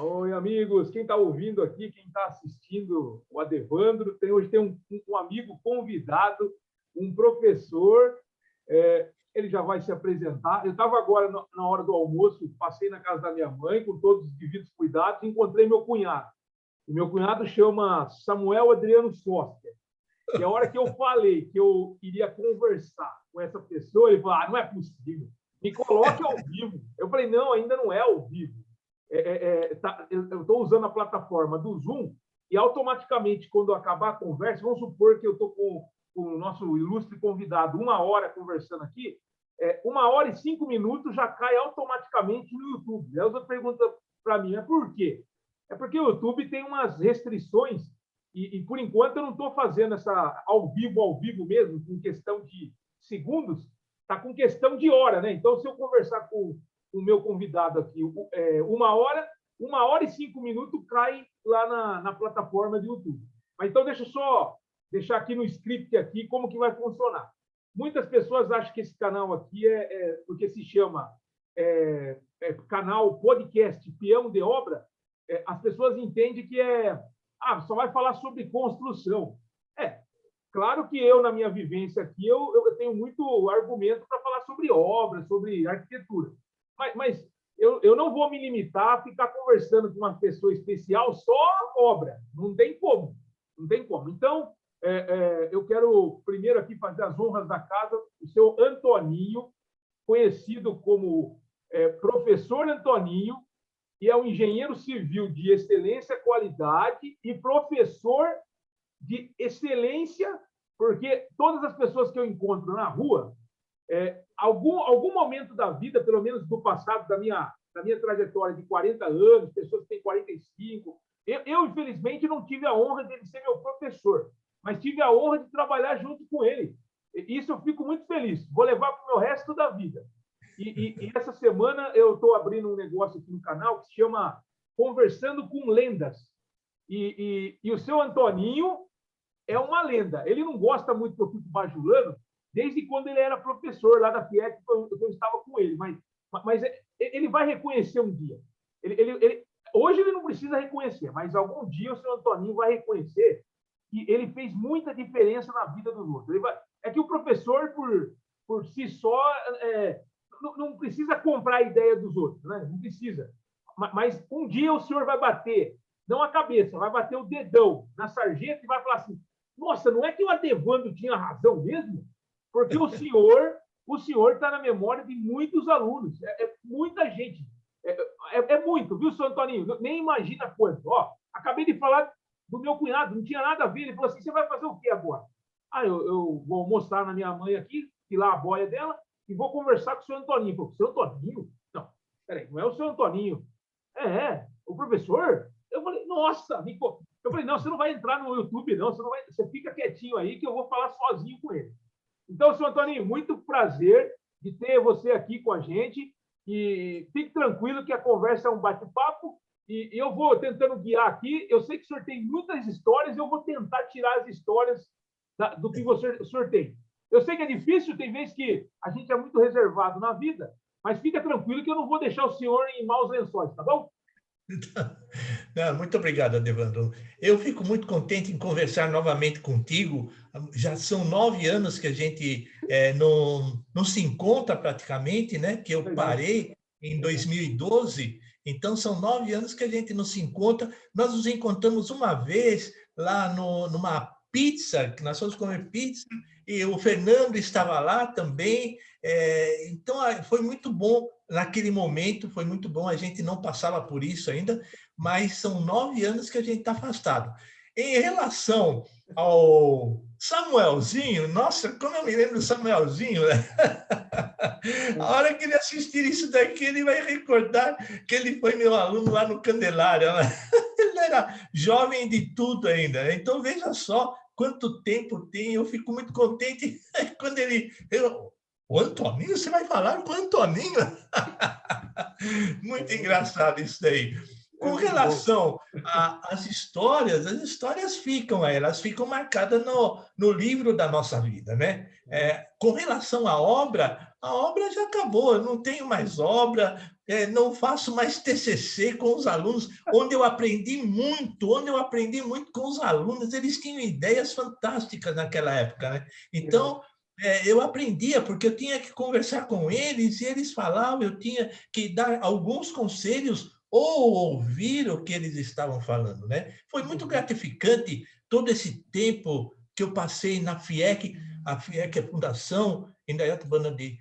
Oi, amigos. Quem está ouvindo aqui, quem está assistindo o Adevandro, hoje tem um amigo convidado, um professor. Ele já vai se apresentar. Eu estava agora, na hora do almoço, passei na casa da minha mãe, com todos os devidos cuidados, e encontrei meu cunhado. O meu cunhado chama Samuel Adriano Soster. E a hora que eu falei que eu iria conversar com essa pessoa, ele falou: não é possível, me coloque ao vivo. Eu falei: não, ainda não é ao vivo. Eu estou usando a plataforma do Zoom e automaticamente, quando acabar a conversa, vamos supor que eu estou com o nosso ilustre convidado 1 hora conversando aqui, 1 hora e 5 minutos já cai automaticamente no YouTube. Aí você pergunta para mim, por quê? É porque o YouTube tem umas restrições e por enquanto, eu não estou fazendo essa ao vivo mesmo, com questão de segundos, está com questão de hora, né? Então, se eu conversar com o meu convidado aqui 1 hora e 5 minutos, cai lá na plataforma do YouTube. Mas então, deixa eu só deixar aqui no script aqui como que vai funcionar. Muitas pessoas acham que esse canal aqui porque se chama canal podcast Peão de Obra, as pessoas entendem que só vai falar sobre construção. Claro que eu, na minha vivência aqui, eu tenho muito argumento para falar sobre obra, sobre arquitetura. Mas eu não vou me limitar a ficar conversando com uma pessoa especial só obra. Não tem como. Não tem como. Então, eu quero primeiro aqui fazer as honras da casa, o seu Antoninho, conhecido como professor Antoninho, e é um engenheiro civil de excelência, qualidade e professor de excelência, porque todas as pessoas que eu encontro na rua, algum momento da vida, pelo menos do passado, da minha trajetória de 40 anos, pessoas que têm 45, eu infelizmente, não tive a honra de ele ser meu professor, mas tive a honra de trabalhar junto com ele. Isso eu fico muito feliz. Vou levar para o meu resto da vida. E essa semana eu estou abrindo um negócio aqui no canal que se chama Conversando com Lendas. E o seu Antoninho é uma lenda. Ele não gosta muito que eu fique bajulando, desde quando ele era professor lá da FIEC, eu estava com ele. Mas ele vai reconhecer um dia. Hoje ele não precisa reconhecer, mas algum dia o seu Antoninho vai reconhecer que ele fez muita diferença na vida dos outros. É que o professor, por si só, não precisa comprar a ideia dos outros, né? Não precisa. Mas um dia o senhor vai bater, não a cabeça, vai bater o dedão na sarjeta e vai falar assim: nossa, não é que o Adevandro tinha razão mesmo? Porque o senhor está na memória de muitos alunos, muita gente. Muito, viu, seu Antoninho? Nem imagina quanto. Acabei de falar do meu cunhado, não tinha nada a ver. Ele falou assim: você vai fazer o quê agora? Eu vou mostrar na minha mãe aqui, tirar a boia dela, e vou conversar com o seu Antoninho. Falei: o seu Antoninho? Não, peraí, não é o seu Antoninho. O professor? Eu falei: nossa, eu falei: não, você não vai entrar no YouTube, não, você fica quietinho aí que eu vou falar sozinho com ele. Então, seu Antoninho, muito prazer de ter você aqui com a gente, e fique tranquilo que a conversa é um bate-papo, e eu vou tentando guiar aqui. Eu sei que o senhor tem muitas histórias, eu vou tentar tirar as histórias do que o senhor tem. Eu sei que é difícil, tem vezes que a gente é muito reservado na vida, mas fica tranquilo que eu não vou deixar o senhor em maus lençóis, tá bom? Não, muito obrigado, Adevandro. Eu fico muito contente em conversar novamente contigo. Já são 9 anos que a gente não se encontra praticamente, né? Que eu parei em 2012. Então, são 9 anos que a gente não se encontra. Nós nos encontramos uma vez lá numa pizza, que nós fomos comer pizza, e o Fernando estava lá também. Então, foi muito bom naquele momento, foi muito bom. A gente não passava por isso ainda, mas são 9 anos que a gente está afastado. Em relação ao Samuelzinho, nossa, como eu me lembro do Samuelzinho, né? A hora que ele assistir isso daqui, ele vai recordar que ele foi meu aluno lá no Candelária, né? Ele era jovem de tudo ainda, né? Então, veja só quanto tempo tem. Eu fico muito contente quando o Antoninho? Você vai falar com o Antoninho? Muito engraçado isso daí. Com relação às histórias, as histórias ficam, elas ficam marcadas no livro da nossa vida, né? Com relação à obra, a obra já acabou, eu não tenho mais obra, não faço mais TCC com os alunos, onde eu aprendi muito com os alunos. Eles tinham ideias fantásticas naquela época, né? Então, eu aprendia, porque eu tinha que conversar com eles, e eles falavam, eu tinha que dar alguns conselhos ou ouvir o que eles estavam falando, né? Foi muito gratificante todo esse tempo que eu passei na FIEC. A FIEC é a Fundação Indaiatuba de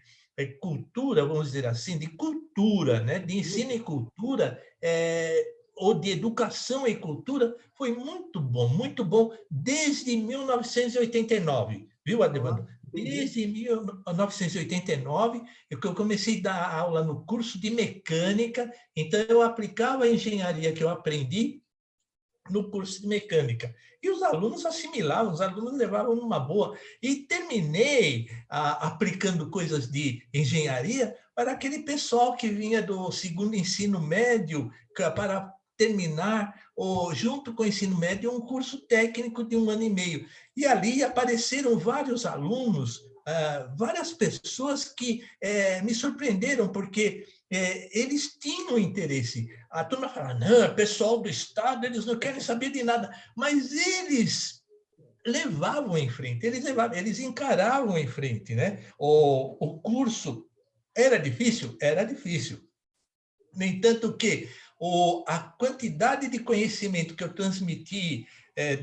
Cultura, vamos dizer assim, de cultura, né? De ensino e cultura, ou de educação e cultura. Foi muito bom, desde 1989, viu, Adevandro? Desde 1989, eu comecei a dar aula no curso de mecânica, então eu aplicava a engenharia que eu aprendi no curso de mecânica. E os alunos assimilavam, os alunos levavam numa boa. E terminei aplicando coisas de engenharia para aquele pessoal que vinha do segundo ensino médio para terminar, ou, junto com o ensino médio, um curso técnico de 1 ano e meio. E ali apareceram vários alunos, várias pessoas que me surpreenderam, porque eles tinham interesse. A turma fala, não, pessoal do Estado, eles não querem saber de nada. Mas eles levavam em frente, eles encaravam em frente, né? O curso era difícil? Era difícil. No entanto que a quantidade de conhecimento que eu transmiti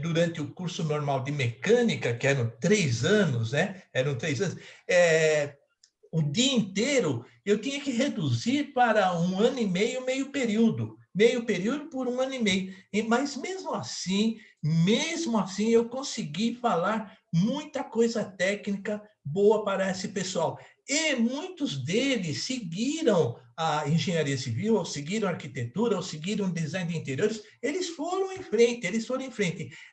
durante o curso normal de mecânica, que eram 3 anos, né? Eram 3 anos, o dia inteiro, eu tinha que reduzir para 1 ano e meio período por 1 ano e meio. Mas mesmo assim, eu consegui falar muita coisa técnica boa para esse pessoal. E muitos deles seguiram a engenharia civil, ou seguiram a arquitetura, ou seguiram design de interiores. Eles foram em frente.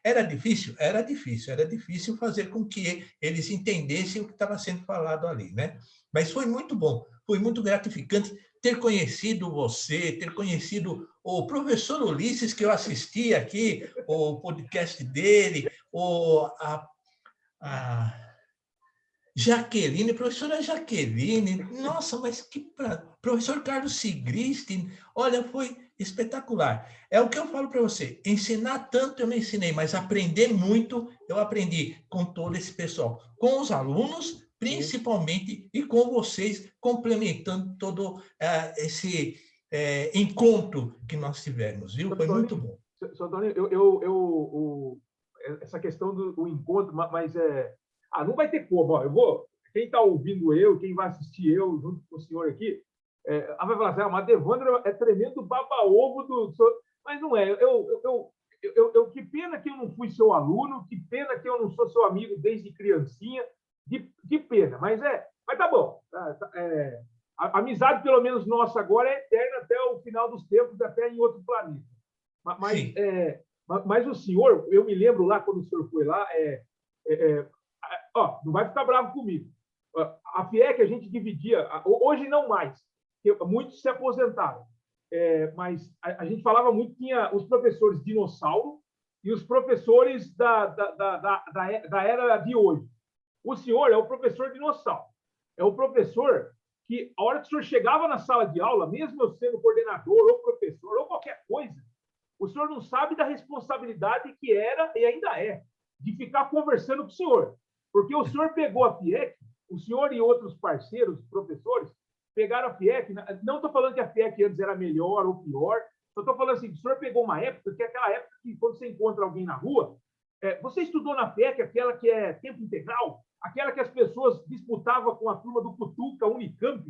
Era difícil fazer com que eles entendessem o que estava sendo falado ali, né? Mas foi muito bom, foi muito gratificante ter conhecido você, ter conhecido o professor Ulisses, que eu assisti aqui, o podcast dele, a Jaqueline, professora Jaqueline, nossa, mas professor Carlos Sigrist, olha, foi espetacular. É o que eu falo para você, ensinar tanto eu não ensinei, mas aprender muito eu aprendi com todo esse pessoal, com os alunos, principalmente, e com vocês, complementando todo esse encontro que nós tivemos, viu? Foi muito bom. Sr. Essa questão do encontro, mas não vai ter como. Ó, quem está ouvindo quem vai assistir eu, junto com o senhor aqui, vai falar assim, mas Devandro é tremendo baba-ovo do senhor. Mas não é. Que pena que eu não fui seu aluno, que pena que eu não sou seu amigo desde criancinha, que pena. Mas tá bom. A amizade, pelo menos nossa agora, é eterna até o final dos tempos, até em outro planeta. Mas o senhor, eu me lembro lá, quando o senhor foi lá, não vai ficar bravo comigo. A FIEC a gente dividia, hoje não mais, porque muitos se aposentaram, mas a gente falava muito, tinha os professores dinossauro e os professores da era de hoje. O senhor é o professor dinossauro, é o professor que, a hora que o senhor chegava na sala de aula, mesmo eu sendo coordenador ou professor ou qualquer coisa, o senhor não sabe da responsabilidade que era e ainda é de ficar conversando com o senhor. Porque o senhor pegou a FIEC, o senhor e outros parceiros, professores, pegaram a FIEC. Não estou falando que a FIEC antes era melhor ou pior, só estou falando assim, o senhor pegou uma época, que é aquela época que, quando você encontra alguém na rua, você estudou na FIEC, aquela que é tempo integral, aquela que as pessoas disputavam com a turma do Cutuca, Unicamp.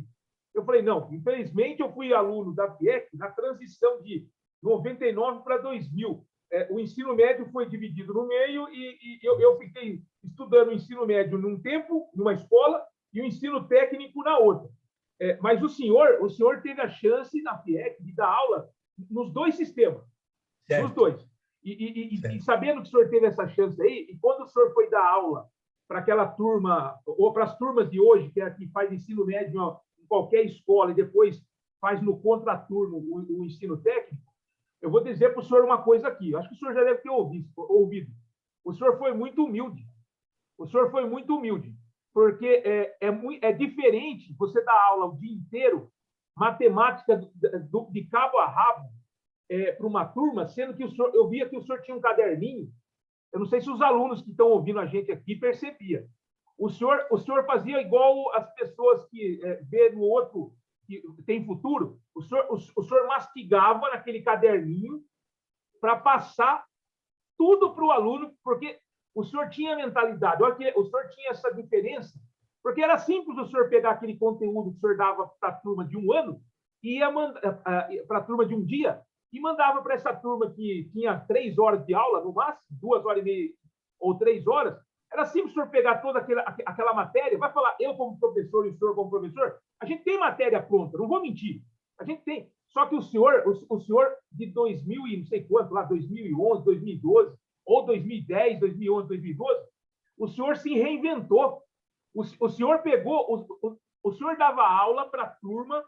Eu falei, não, infelizmente eu fui aluno da FIEC na transição de 99 para 2000. O ensino médio foi dividido no meio e eu fiquei estudando o ensino médio num tempo, numa escola, e o ensino técnico na outra. Mas o senhor teve a chance na FIEC de dar aula nos dois sistemas, certo. nos dois. E sabendo que o senhor teve essa chance aí, e quando o senhor foi dar aula para aquela turma, ou para as turmas de hoje, que faz ensino médio em qualquer escola e depois faz no contraturno o ensino técnico, eu vou dizer para o senhor uma coisa aqui. Acho que o senhor já deve ter ouvido. O senhor foi muito humilde. Porque é diferente você dar aula o dia inteiro matemática de cabo a rabo para uma turma, sendo que eu via que o senhor tinha um caderninho. Eu não sei se os alunos que estão ouvindo a gente aqui percebiam. O senhor fazia igual as pessoas que vê no outro que tem futuro. O senhor mastigava naquele caderninho para passar tudo para o aluno, porque o senhor tinha mentalidade. Olha que o senhor tinha essa diferença, porque era simples o senhor pegar aquele conteúdo que o senhor dava para a turma de um ano e ia para a turma de um dia e mandava para essa turma que tinha 3 horas de aula, no máximo, 2 horas e meia ou 3 horas. Era simples o senhor pegar toda aquela matéria, vai falar eu como professor e o senhor como professor. A gente tem matéria pronta, não vou mentir. A gente tem. Só que o senhor de 2000 e não sei quanto, lá 2011, 2012, ou 2010, 2011, 2012, o senhor se reinventou. O senhor pegou, o senhor dava aula para a turma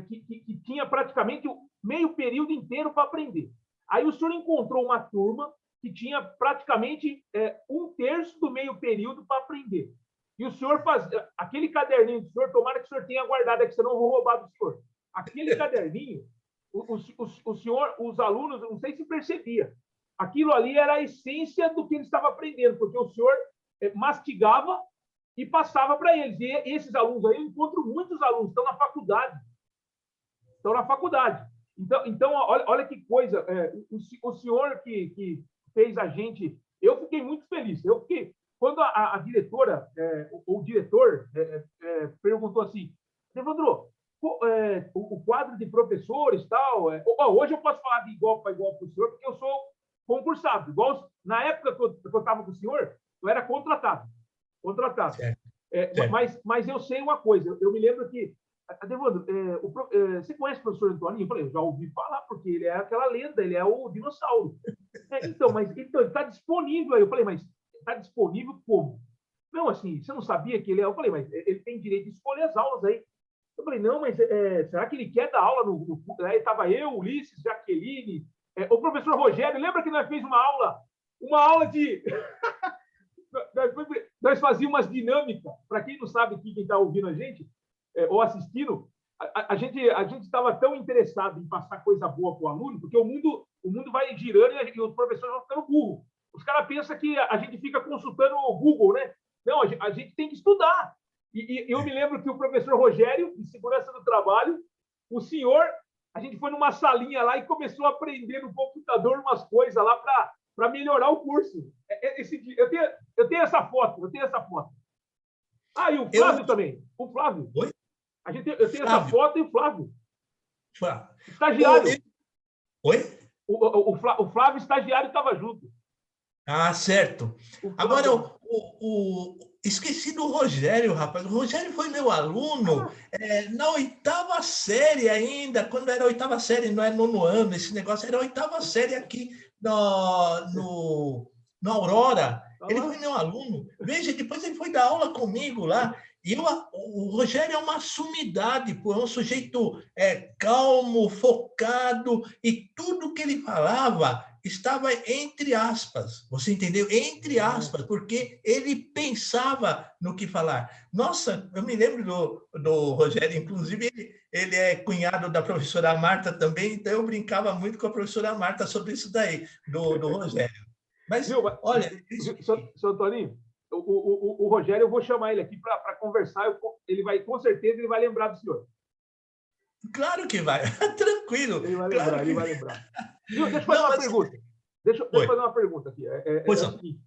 que tinha praticamente o meio período inteiro para aprender. Aí o senhor encontrou uma turma que tinha praticamente 1/3 do meio período para aprender. E o senhor fazia aquele caderninho do senhor, tomara que o senhor tenha guardado, é que senão eu vou roubar do senhor. Aquele caderninho, o senhor, os alunos, não sei se percebia, aquilo ali era a essência do que ele estava aprendendo, porque o senhor mastigava e passava para eles. E esses alunos aí, eu encontro muitos alunos, estão na faculdade. Estão na faculdade. Então olha que coisa. O senhor que fez a gente... Eu fiquei muito feliz. Quando a diretora, o diretor, perguntou assim, Evandro, o quadro de professores tal... hoje eu posso falar de igual para igual para o senhor, porque eu sou concursado. Igual, na época que eu estava com o senhor, eu era contratado. Mas eu sei uma coisa. Eu me lembro que... Evandro, você conhece o professor Antoninho? Eu falei, eu já ouvi falar, porque ele é aquela lenda, ele é o dinossauro. Então, ele está disponível aí. Eu falei, mas está disponível como? Não, assim, você não sabia que ele é... Eu falei, mas ele tem direito de escolher as aulas aí. Eu falei, não, mas será que ele quer dar aula no... Aí estava eu, Ulisses, Jaqueline, o professor Rogério. Lembra que nós fizemos uma aula de... nós fazíamos umas dinâmicas. Para quem não sabe aqui, quem está ouvindo a gente, ou assistindo, a gente estava tão interessado em passar coisa boa para o aluno, porque o mundo vai girando e os professores vão ficando burros. Os caras pensam que a gente fica consultando o Google, né? Não, a gente tem que estudar. E eu me lembro que o professor Rogério, de segurança do trabalho, o senhor, a gente foi numa salinha lá e começou a aprender no computador umas coisas lá para melhorar o curso. Eu tenho essa foto. Ah, e o Flávio também. O Flávio. Oi? Eu tenho essa foto e o Flávio. Estagiário. Oi? O Flávio, estagiário, estava junto. Ah, certo. Agora, esqueci do Rogério, rapaz. O Rogério foi meu aluno na 8ª série ainda, quando era 8ª série, não é 9º ano, esse negócio era 8ª série aqui no Aurora. Ele foi meu aluno. Veja, depois ele foi dar aula comigo lá. E o Rogério é uma sumidade, pô, é um sujeito calmo, focado, e tudo que ele falava estava entre aspas. Você entendeu? Entre aspas, porque ele pensava no que falar. Nossa, eu me lembro do Rogério, inclusive ele é cunhado da professora Marta também, então eu brincava muito com a professora Marta sobre isso daí, do Rogério. Mas, olha... Seu Antoninho, o Rogério, eu vou chamar ele aqui para conversar, com certeza ele vai lembrar do senhor. Claro que vai, tranquilo. Ele vai lembrar. Deixa eu fazer uma pergunta. Deixa eu fazer uma pergunta aqui. Pois o seguinte,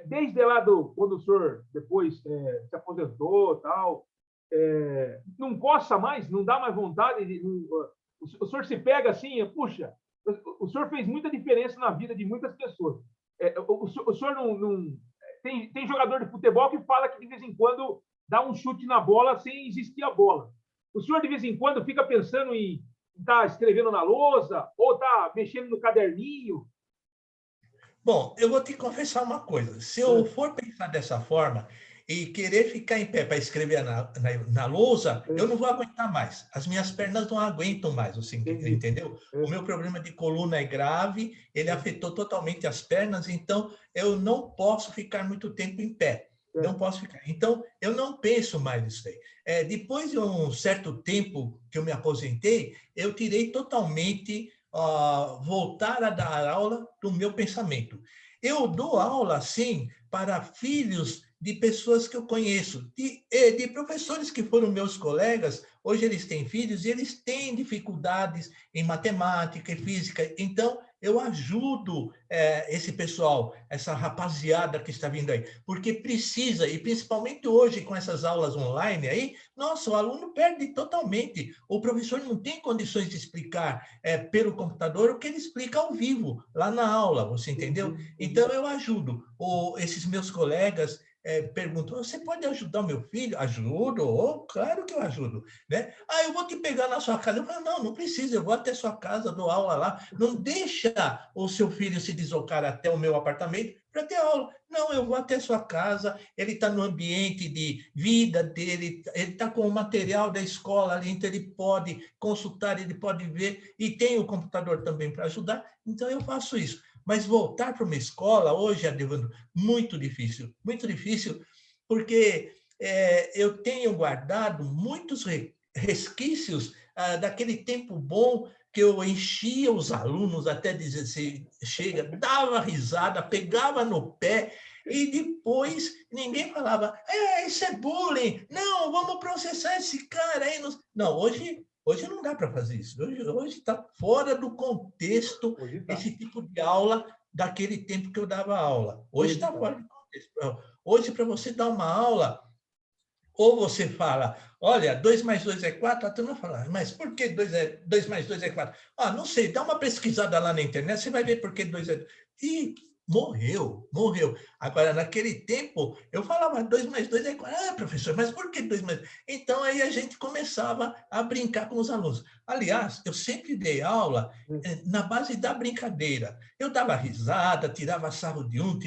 desde lá quando o senhor depois se aposentou, tal, não coça mais, não dá mais vontade, o senhor se pega assim, puxa, o senhor fez muita diferença na vida de muitas pessoas. O senhor não tem jogador de futebol que fala que de vez em quando dá um chute na bola sem existir a bola. O senhor de vez em quando fica pensando em estar escrevendo na lousa ou estar mexendo no caderninho? Bom, eu vou te confessar uma coisa. Se eu for pensar dessa forma e querer ficar em pé para escrever na lousa, eu não vou aguentar mais. As minhas pernas não aguentam mais, assim, entendeu? O meu problema de coluna é grave, ele afetou totalmente as pernas, então eu não posso ficar muito tempo em pé. Não posso ficar. Então, eu não penso mais nisso aí. Depois de um certo tempo que eu me aposentei, eu tirei totalmente voltar a dar aula do meu pensamento. Eu dou aula, sim, para filhos de pessoas que eu conheço, de professores que foram meus colegas. Hoje eles têm filhos e eles têm dificuldades em matemática e física. Então, eu ajudo esse pessoal, essa rapaziada que está vindo aí, porque precisa, e principalmente hoje com essas aulas online aí, nossa, o aluno perde totalmente. O professor não tem condições de explicar pelo computador o que ele explica ao vivo, lá na aula, você entendeu? Então, eu ajudo esses meus colegas. Perguntam, você pode ajudar o meu filho? Ajudo, claro que eu ajudo. Né? Eu vou te pegar na sua casa. Eu falo, não precisa, eu vou até sua casa, dou aula lá. Não deixa o seu filho se deslocar até o meu apartamento para ter aula. Não, eu vou até sua casa, ele está no ambiente de vida dele, ele está com o material da escola ali, então ele pode consultar, ele pode ver, e tem o computador também para ajudar, então eu faço isso. Mas voltar para uma escola hoje, Adevandro, muito difícil, porque eu tenho guardado muitos resquícios daquele tempo bom que eu enchia os alunos até dizer assim, chega, dava risada, pegava no pé, e depois ninguém falava, isso é bullying, não, vamos processar esse cara aí. Não, hoje não dá para fazer isso, hoje está fora do contexto esse tipo de aula daquele tempo que eu dava aula. Hoje está fora do contexto. Hoje, para você dar uma aula, ou você fala, olha, 2 mais 2 é 4, a turma fala, mas por que 2 mais 2 é 4? Não sei, dá uma pesquisada lá na internet, você vai ver por que 2 é... E morreu. Agora, naquele tempo, eu falava, 2 mais 2 é 4. Professor, mas por que 2 mais... Então, aí a gente começava a brincar com os alunos. Aliás, eu sempre dei aula na base da brincadeira. Eu dava risada, tirava sarro de um,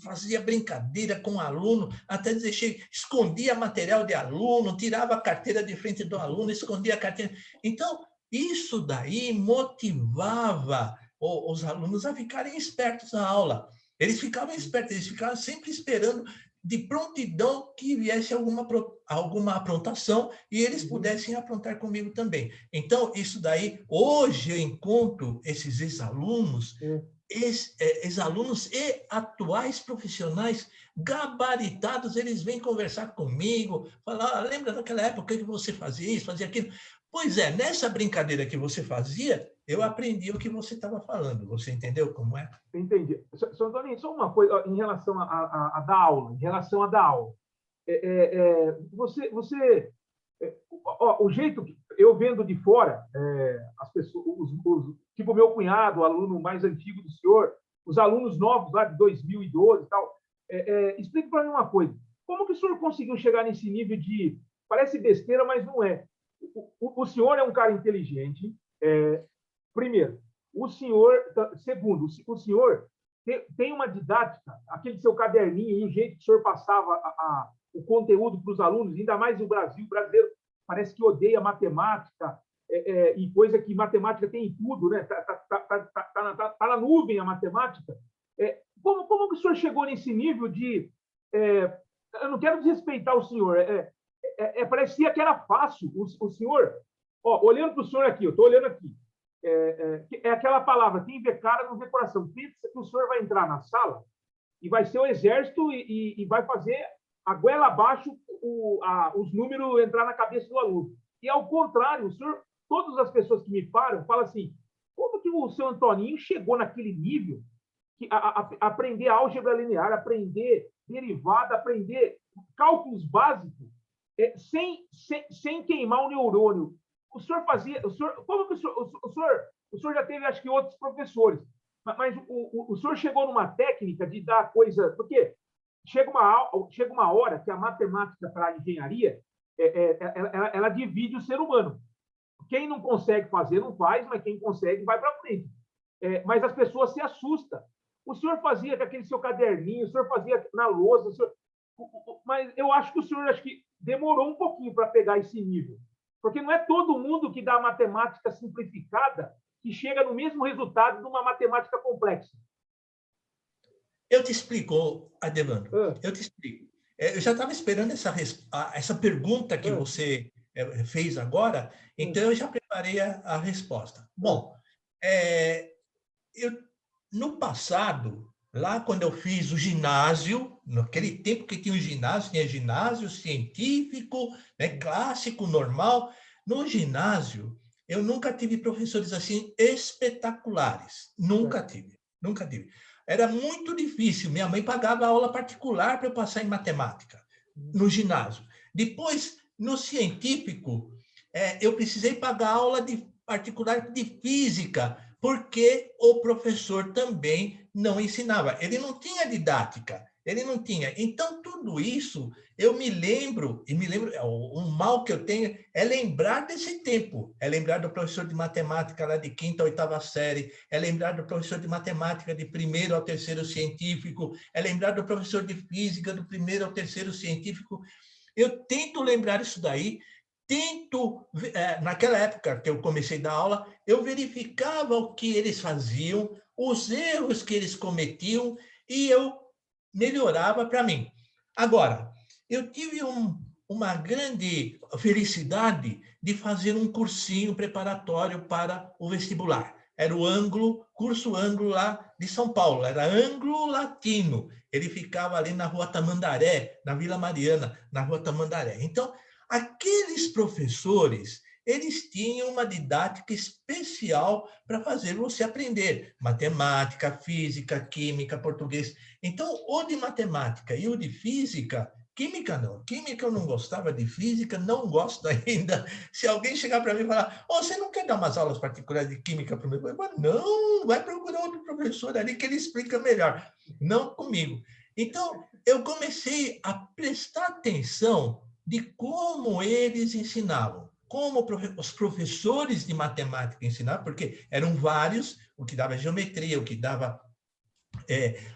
fazia brincadeira com o aluno, até dizer, escondia material de aluno, tirava a carteira de frente do aluno, escondia a carteira. Então, isso daí motivava os alunos a ficarem espertos na aula. Eles ficavam espertos, eles ficavam sempre esperando de prontidão que viesse alguma aprontação e eles pudessem aprontar comigo também. Então, isso daí, hoje eu encontro esses ex-alunos, ex-alunos e atuais profissionais gabaritados, eles vêm conversar comigo, falar, lembra daquela época que você fazia isso, fazia aquilo? Pois é, nessa brincadeira que você fazia, eu aprendi o que você estava falando. Você entendeu como é? Entendi. Sr. Antônio, só uma coisa em relação a dar aula, em relação a dar aula. O jeito que eu vendo de fora, as pessoas, tipo meu cunhado, o aluno mais antigo do senhor, os alunos novos lá de 2012 e tal, explique para mim uma coisa. Como que o senhor conseguiu chegar nesse nível de... Parece besteira, mas não é. O senhor é um cara inteligente, primeiro. Segundo, o senhor tem uma didática, aquele seu caderninho e o jeito que o senhor passava o conteúdo para os alunos, ainda mais no Brasil, o brasileiro parece que odeia matemática, e coisa que matemática tem em tudo, né? Tá na nuvem a matemática. Como que o senhor chegou nesse nível de... eu não quero desrespeitar o senhor, parecia que era fácil. O senhor, olhando para o senhor aqui, eu estou olhando aqui, aquela palavra, quem vê cara não vê coração. Pensa que o senhor vai entrar na sala e vai ser o exército e vai fazer a goela abaixo os números entrar na cabeça do aluno. E ao contrário, o senhor, todas as pessoas que me falam assim, como que o seu Antoninho chegou naquele nível que aprender álgebra linear, aprender derivada, aprender cálculos básicos, sem queimar o neurônio? O senhor fazia... como que o senhor já teve, acho que, outros professores, mas o senhor chegou numa técnica de dar coisa... Porque chega uma hora que a matemática para a engenharia, ela divide o ser humano. Quem não consegue fazer, não faz, mas quem consegue, vai para frente. Mas as pessoas se assustam. O senhor fazia com aquele seu caderninho, o senhor fazia na lousa, mas eu acho que o senhor demorou um pouquinho para pegar esse nível. Porque não é todo mundo que dá a matemática simplificada que chega no mesmo resultado de uma matemática complexa. Eu te explico, Adevandro, Ah, eu te explico. Eu já estava esperando essa pergunta que ah, você fez agora, ah, então eu já preparei a resposta. ah, Bom, eu, no passado, lá quando eu fiz o ginásio, naquele tempo que tinha ginásio científico, né, clássico, normal. No ginásio, eu nunca tive professores assim espetaculares. Nunca certo. tive, nunca tive. Era muito difícil. Minha mãe pagava aula particular para eu passar em matemática, no ginásio. Depois, no científico, eu precisei pagar aula de particular de física, porque o professor também não ensinava. Ele não tinha didática, ele não tinha. Então, tudo isso, eu me lembro, o mal que eu tenho é lembrar desse tempo, é lembrar do professor de matemática lá de 5ª, 8ª série, é lembrar do professor de matemática de 1º ao 3º científico, é lembrar do professor de física do 1º ao 3º científico. Eu tento lembrar isso daí, naquela época que eu comecei a dar aula, eu verificava o que eles faziam, os erros que eles cometiam, e eu melhorava para mim. Agora, eu tive uma grande felicidade de fazer um cursinho preparatório para o vestibular. Era o curso Anglo lá de São Paulo, era Anglo-Latino. Ele ficava ali na Rua Tamandaré, na Vila Mariana, na Rua Tamandaré. Então, aqueles professores, eles tinham uma didática especial para fazer você aprender matemática, física, química, português. Então, o de matemática e o de física, química não. Química eu não gostava, de física não gosto ainda. Se alguém chegar para mim e falar, oh, você não quer dar umas aulas particulares de química para mim? Eu falo, não, vai procurar outro professor ali que ele explica melhor. Não comigo. Então, eu comecei a prestar atenção de como eles ensinavam, como os professores de matemática ensinavam, porque eram vários, o que dava geometria, o que dava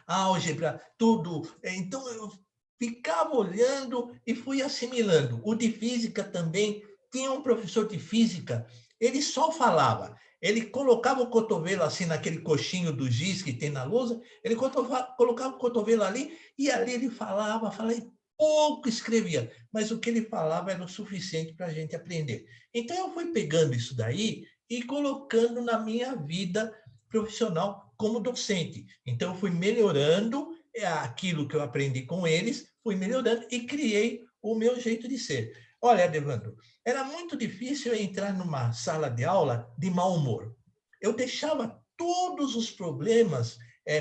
álgebra, tudo. Então, eu ficava olhando e fui assimilando. O de física também, tinha um professor de física, ele só falava. Ele colocava o cotovelo assim naquele coxinho do giz que tem na lousa, ele colocava o cotovelo ali e ali ele falava e pouco escrevia, mas o que ele falava era o suficiente para a gente aprender. Então eu fui pegando isso daí e colocando na minha vida profissional como docente. Então, eu fui melhorando aquilo que eu aprendi com eles, fui melhorando e criei o meu jeito de ser. Olha, Devandro, era muito difícil eu entrar numa sala de aula de mau humor. Eu deixava todos os problemas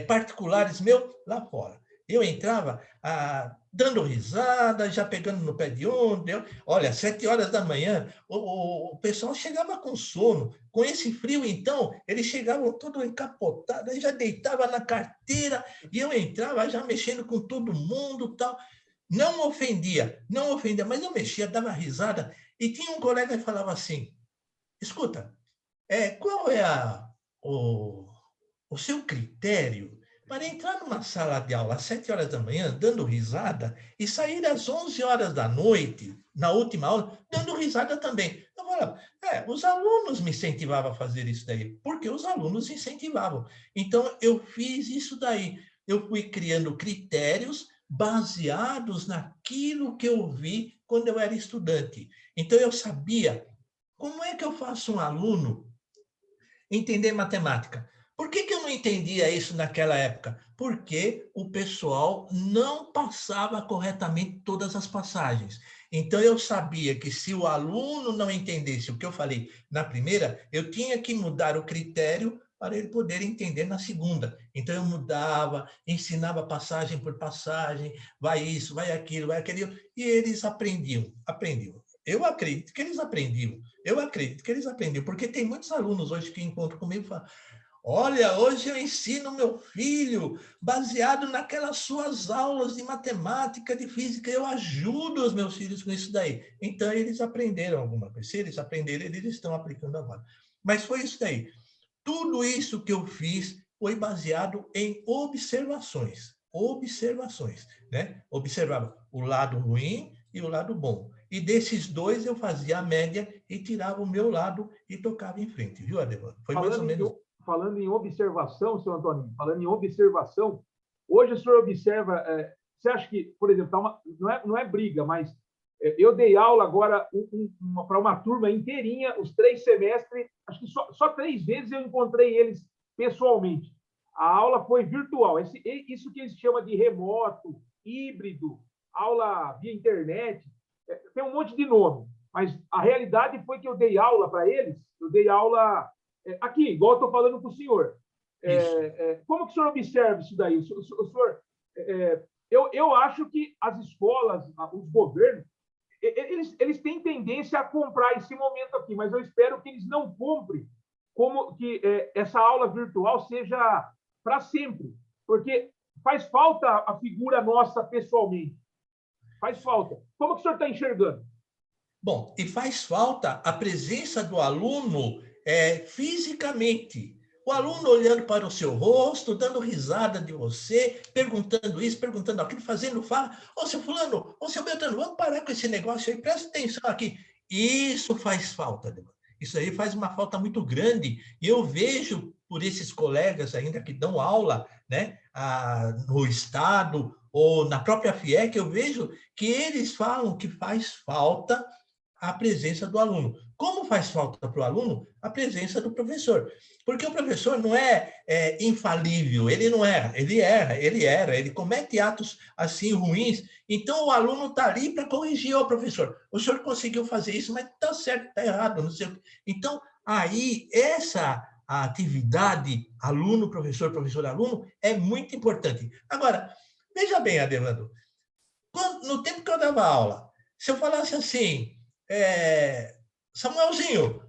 particulares meus lá fora. Eu entrava dando risada, já pegando no pé de um. Olha, 7 horas da manhã, o pessoal chegava com sono. Com esse frio, então, eles chegavam todo encapotado, aí já deitava na carteira, e eu entrava já mexendo com todo mundo, tal. Não ofendia, mas eu mexia, dava risada. E tinha um colega que falava assim, escuta, qual é o, o seu critério para entrar numa sala de aula às 7 horas da manhã, dando risada, e sair às 11 horas da noite, na última aula, dando risada também? Eu falava, os alunos me incentivavam a fazer isso daí, porque os alunos incentivavam. Então, eu fiz isso daí. Eu fui criando critérios baseados naquilo que eu vi quando eu era estudante. Então, eu sabia como é que eu faço um aluno entender matemática. Por que eu não entendia isso naquela época? Porque o pessoal não passava corretamente todas as passagens. Então, eu sabia que se o aluno não entendesse o que eu falei na primeira, eu tinha que mudar o critério para ele poder entender na segunda. Então, eu mudava, ensinava passagem por passagem, vai isso, vai aquilo, e eles aprendiam. Eu acredito que eles aprendiam, porque tem muitos alunos hoje que encontram comigo e falam, olha, hoje eu ensino meu filho baseado naquelas suas aulas de matemática, de física, eu ajudo os meus filhos com isso daí. Então, eles aprenderam alguma coisa. Se eles aprenderam, eles estão aplicando agora. Mas foi isso daí. Tudo isso que eu fiz foi baseado em observações, né? Observava o lado ruim e o lado bom. E desses dois eu fazia a média e tirava o meu lado e tocava em frente, viu, Adevandro? Foi mais ou Falando em, menos. falando em observação, seu Antônio, falando em observação, Hoje o senhor observa, você acha que, por exemplo, não é briga, mas eu dei aula agora para uma turma inteirinha, os 3 semestres, acho que só 3 vezes eu encontrei eles pessoalmente. A aula foi virtual, isso que eles chamam de remoto, híbrido, aula via internet, tem um monte de nome, mas a realidade foi que eu dei aula para eles, eu dei aula aqui, igual eu estou falando com o senhor. Como que o senhor observa isso daí? O senhor, eu acho que as escolas, os governos, eles têm tendência a comprar esse momento aqui, mas eu espero que eles não comprem como que essa aula virtual seja para sempre, porque faz falta a figura nossa pessoalmente. Faz falta. Como que o senhor está enxergando? Bom, e faz falta a presença do aluno fisicamente. O aluno olhando para o seu rosto, dando risada de você, perguntando isso, perguntando aquilo, fazendo fala. Ô, seu fulano, ô, seu Beltrano, vamos parar com esse negócio aí, presta atenção aqui. Isso faz falta. Isso aí faz uma falta muito grande. E eu vejo por esses colegas ainda que dão aula, né, no Estado ou na própria FIEC, eu vejo que eles falam que faz falta a presença do aluno. Como faz falta para o aluno a presença do professor? Porque o professor não é infalível, ele não erra, ele comete atos assim ruins, então o aluno está ali para corrigir o professor. O senhor conseguiu fazer isso, mas está certo, está errado, não sei o quê. Então, aí, essa atividade aluno-professor, professor-aluno, é muito importante. Agora, veja bem, Adevando, no tempo que eu dava aula, se eu falasse assim, Samuelzinho,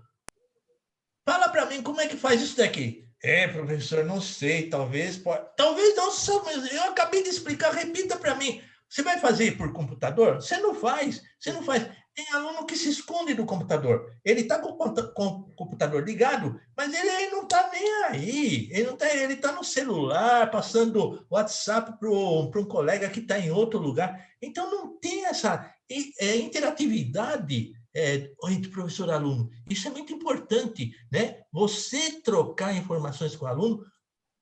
fala para mim como é que faz isso daqui. Professor, não sei, talvez pode. Talvez não, Samuelzinho, eu acabei de explicar, repita para mim. Você vai fazer por computador? Você não faz, você não faz. Tem aluno que se esconde do computador. Ele está com o computador ligado, mas ele não está nem aí. Ele tá no celular, passando WhatsApp para um colega que está em outro lugar. Então, não tem essa interatividade entre professor e aluno. Isso é muito importante, né? Você trocar informações com o aluno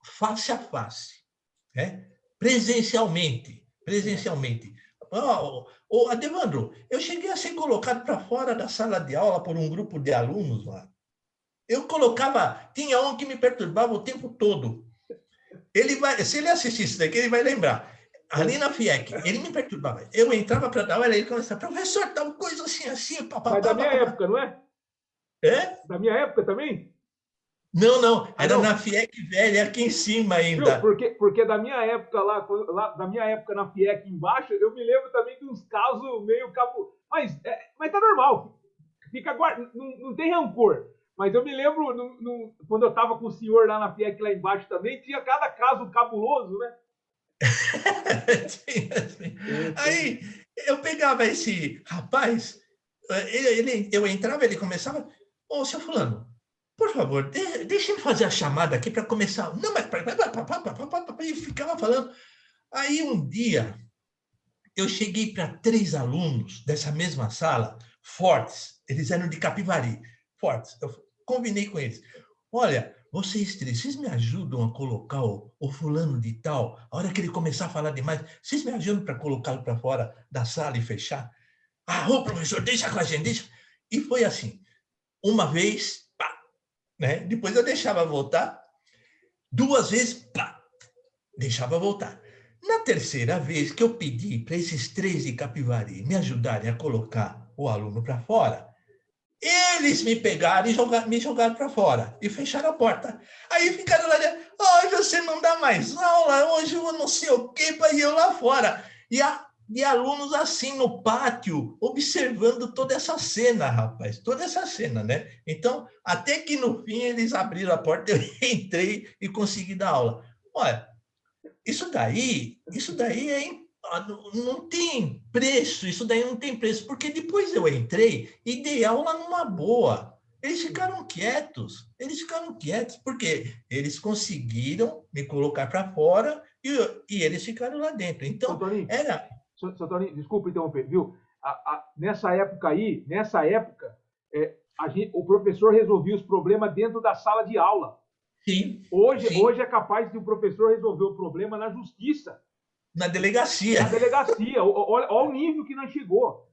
face a face, né? Presencialmente. Adevandro, eu cheguei a ser colocado para fora da sala de aula por um grupo de alunos lá. Eu colocava, tinha um que me perturbava o tempo todo. Se ele assistir isso daqui, ele vai lembrar. Ali na FIEC, ele me perturbava. Eu entrava para dar aula, ele começava, professor, tal coisa assim, papapá. Mas da minha época, não é? Da minha época também? Não. Era não. na FIEC velha, aqui em cima ainda. Porque da minha época da minha época na FIEC embaixo, eu me lembro também de uns casos meio cabo. Mas tá normal. Fica não tem rancor. Mas eu me lembro, quando eu estava com o senhor lá na FIEC lá embaixo também, tinha cada caso cabuloso, né? Aí eu pegava esse rapaz, eu entrava, ele começava, ô, seu fulano, por favor, deixa eu fazer a chamada aqui para começar. Não, mas e ficava falando. Aí um dia eu cheguei para 3 alunos dessa mesma sala, fortes, eles eram de Capivari, fortes. Eu combinei com eles. Olha, vocês me ajudam a colocar o fulano de tal, a hora que ele começar a falar demais, vocês me ajudam para colocá-lo para fora da sala e fechar? Ô, professor, deixa com a gente, deixa. E foi assim, uma vez, pá, né? Depois eu deixava voltar, 2 vezes, pá, deixava voltar. Na terceira vez que eu pedi para esses 3 de Capivari me ajudarem a colocar o aluno para fora, eles me pegaram e me jogaram para fora e fecharam a porta. Aí ficaram lá dentro, hoje você não dá mais aula, hoje eu não sei o quê, e eu lá fora. E alunos assim no pátio, observando toda essa cena, rapaz, toda essa cena, né? Então, até que no fim eles abriram a porta, eu entrei e consegui dar aula. Olha, isso daí não tem preço, isso daí não tem preço, porque depois eu entrei e dei aula numa boa. Eles ficaram quietos, porque eles conseguiram me colocar para fora e eles ficaram lá dentro. Então, Seu Toninho, desculpa interromper, viu? Nessa época, o professor resolvia os problemas dentro da sala de aula. Sim, Hoje sim. é capaz de o professor resolver o problema na justiça, Na delegacia. na delegacia. Olha o nível que nós chegou.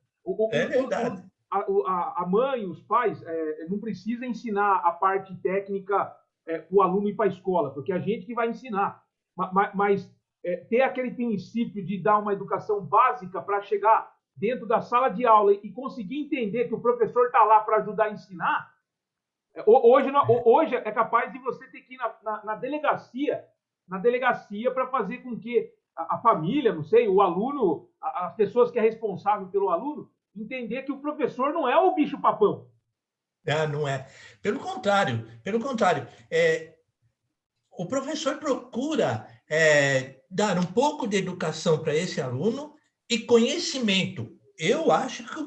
É verdade. A mãe, os pais, não precisa ensinar a parte técnica para o aluno ir para a escola, porque é a gente que vai ensinar. Mas ter aquele princípio de dar uma educação básica para chegar dentro da sala de aula e conseguir entender que o professor está lá para ajudar a ensinar, hoje é capaz de você ter que ir na delegacia para fazer com que a família, não sei, o aluno, as pessoas que é responsável pelo aluno, entender que o professor não é o bicho papão. Ah, não é. Pelo contrário, pelo contrário. O professor procura dar um pouco de educação para esse aluno e conhecimento. Eu acho que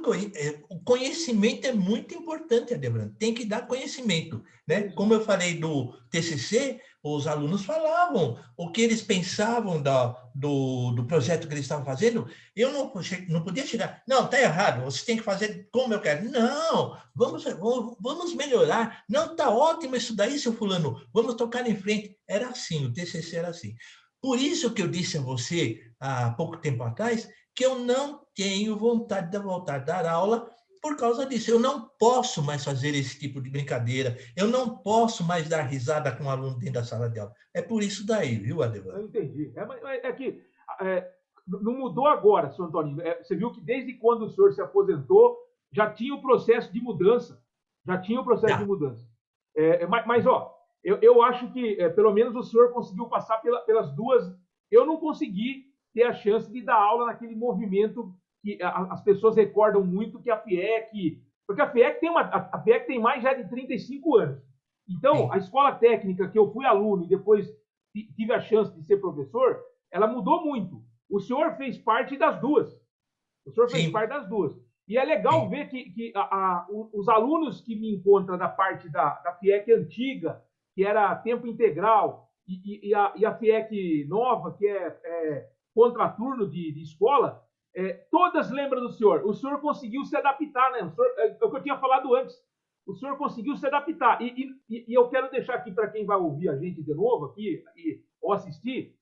o conhecimento é muito importante, Adebrando. Tem que dar conhecimento, né? Como eu falei do TCC, os alunos falavam o que eles pensavam do projeto que eles estavam fazendo. Eu não podia chegar, não, está errado, você tem que fazer como eu quero. Não, vamos melhorar. Não, está ótimo isso daí, seu fulano, vamos tocar em frente. Era assim, o TCC era assim. Por isso que eu disse a você, há pouco tempo atrás, que eu não tenho vontade de voltar a dar aula por causa disso. Eu não posso mais fazer esse tipo de brincadeira, eu não posso mais dar risada com o aluno dentro da sala de aula. É por isso daí, viu, Eu Adevan? entendi. É que não mudou agora, senhor Antônio. Você viu que desde quando o senhor se aposentou, já tinha o processo de mudança. Já tinha o processo de Já. mudança. Mas ó, eu acho que pelo menos o senhor conseguiu passar pelas duas. Eu não consegui ter a chance de dar aula naquele movimento que as pessoas recordam muito que a FIEC. Porque a FIEC tem mais já de 35 anos. Então, a Sim, escola técnica que eu fui aluno e depois tive a chance de ser professor, ela mudou muito. O senhor fez parte das duas. O senhor fez sim, parte das duas. E é legal sim, ver que os alunos que me encontram da parte da FIEC antiga, que era tempo integral, e a FIEC nova, que é contraturno de escola, todas lembram do senhor. O senhor conseguiu se adaptar, né? É o que eu tinha falado antes. O senhor conseguiu se adaptar. E eu quero deixar aqui para quem vai ouvir a gente de novo aqui ou assistir,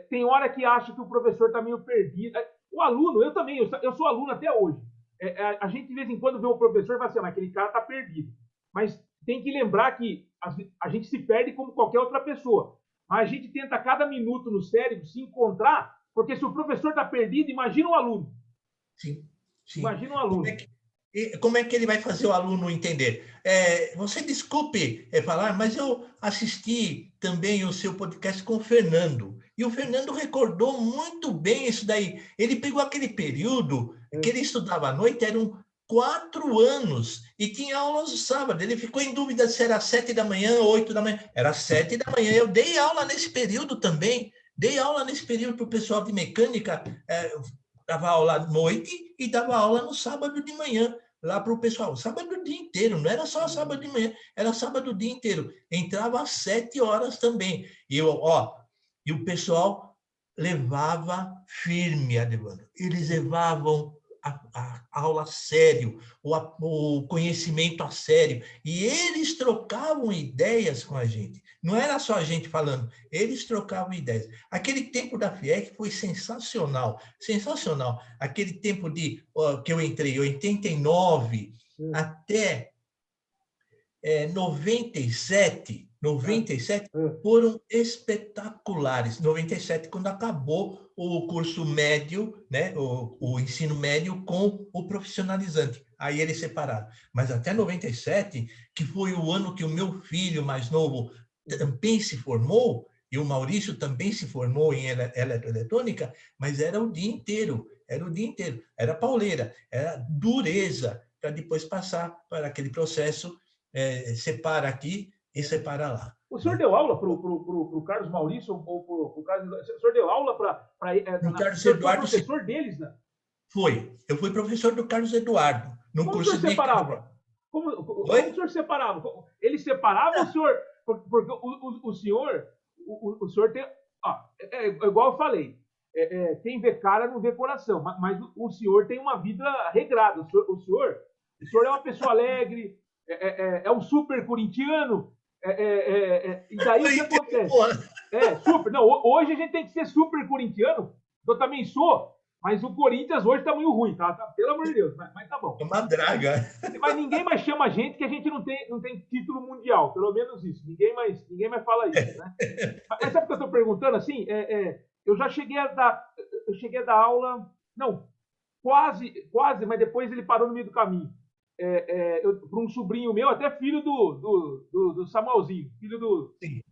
tem hora que acha que o professor está meio perdido. O aluno, eu também, eu sou aluno até hoje. A gente de vez em quando vê o professor e fala assim, mas aquele cara está perdido. Mas tem que lembrar que a gente se perde como qualquer outra pessoa. Mas a gente tenta cada minuto no cérebro se encontrar, porque se o professor está perdido, imagina o aluno. sim, sim. Imagina o Como é aluno. que, como é que ele vai fazer o aluno entender? Você desculpe falar, mas eu assisti também o seu podcast com o Fernando, e o Fernando recordou muito bem isso daí. Ele pegou aquele período que ele estudava à noite, eram 4 anos, e tinha aulas no sábado. Ele ficou em dúvida se era 7 da manhã ou 8 da manhã. Era 7 da manhã. Eu dei aula nesse período também. Dei aula nesse período para o pessoal de mecânica, dava aula à noite e dava aula no sábado de manhã lá para o pessoal. Sábado o dia inteiro, não era só sábado de manhã, era sábado o dia inteiro. Entrava às 7 horas também. E o pessoal levava firme, Adevano. Eles levavam a aula a sério, o conhecimento a sério. E eles trocavam ideias com a gente. Não era só a gente falando, eles trocavam ideias. Aquele tempo da FIEC foi sensacional, sensacional. Aquele tempo que eu entrei, 89 até 97, Ah, 97 ah, foram espetaculares. 97, quando acabou o curso médio, né, o ensino médio com o profissionalizante. Aí eles separaram. Mas até 97, que foi o ano que o meu filho mais novo também se formou, e o Maurício também se formou em eletroeletrônica, mas era o dia inteiro, era o dia inteiro. Era pauleira, era dureza, para depois passar para aquele processo, separa aqui e separa lá. o senhor Né? deu aula para o Carlos Maurício ou para o Carlos. O senhor deu aula para. O O Carlos senhor foi Eduardo professor deles, né? eu fui professor do Carlos Eduardo, no Como o senhor curso de... separava? Como o Oi? senhor separava? Ele separava o senhor? Porque o senhor tem. Igual eu falei, quem vê cara não vê coração, mas o senhor tem uma vida regrada. O senhor é uma pessoa alegre, é um super corintiano, E daí o que acontece? Super. Não, hoje a gente tem que ser super corintiano. Eu também sou, mas o Corinthians hoje tá muito ruim, tá? Pelo amor de Deus, mas tá bom. É uma draga. Mas ninguém mais chama a gente que a gente não tem título mundial, pelo menos isso. Ninguém mais fala isso, né? Mas sabe o que eu estou perguntando? Assim, eu já cheguei a dar aula, não, quase, mas depois ele parou no meio do caminho. Para um sobrinho meu, até filho do Samuelzinho, filho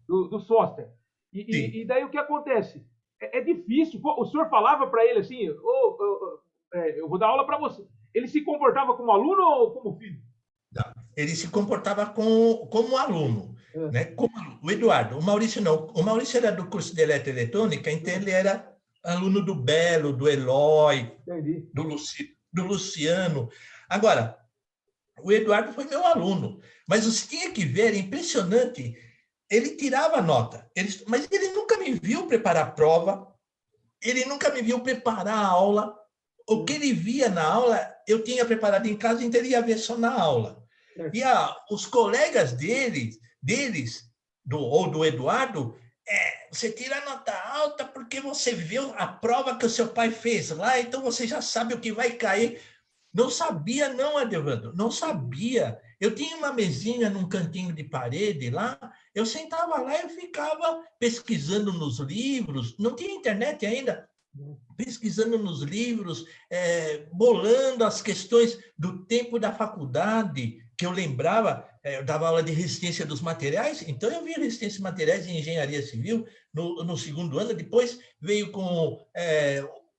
do Soster. E daí o que acontece? É difícil. O senhor falava para ele assim: eu vou dar aula para você. Ele se comportava como aluno ou como filho? Não, ele se comportava como aluno. Né? Como o Eduardo. O Maurício não. O Maurício era do curso de eletroeletrônica, então ele era aluno do Belo, do Eloy, do Luciano. Agora, o Eduardo foi meu aluno, mas você tinha que ver, é impressionante, ele tirava nota, mas ele nunca me viu preparar a prova, ele nunca me viu preparar a aula. O que ele via na aula, eu tinha preparado em casa, então ele ia ver só na aula. E os colegas deles ou do Eduardo, você tira nota alta porque você viu a prova que o seu pai fez lá, então você já sabe o que vai cair. Não sabia, não, Adevando, não sabia. Eu tinha uma mesinha num cantinho de parede lá, eu sentava lá e ficava pesquisando nos livros, não tinha internet ainda, pesquisando nos livros, bolando as questões do tempo da faculdade, que eu lembrava, eu dava aula de resistência dos materiais, então eu vi resistência de materiais em engenharia civil no segundo ano, depois veio com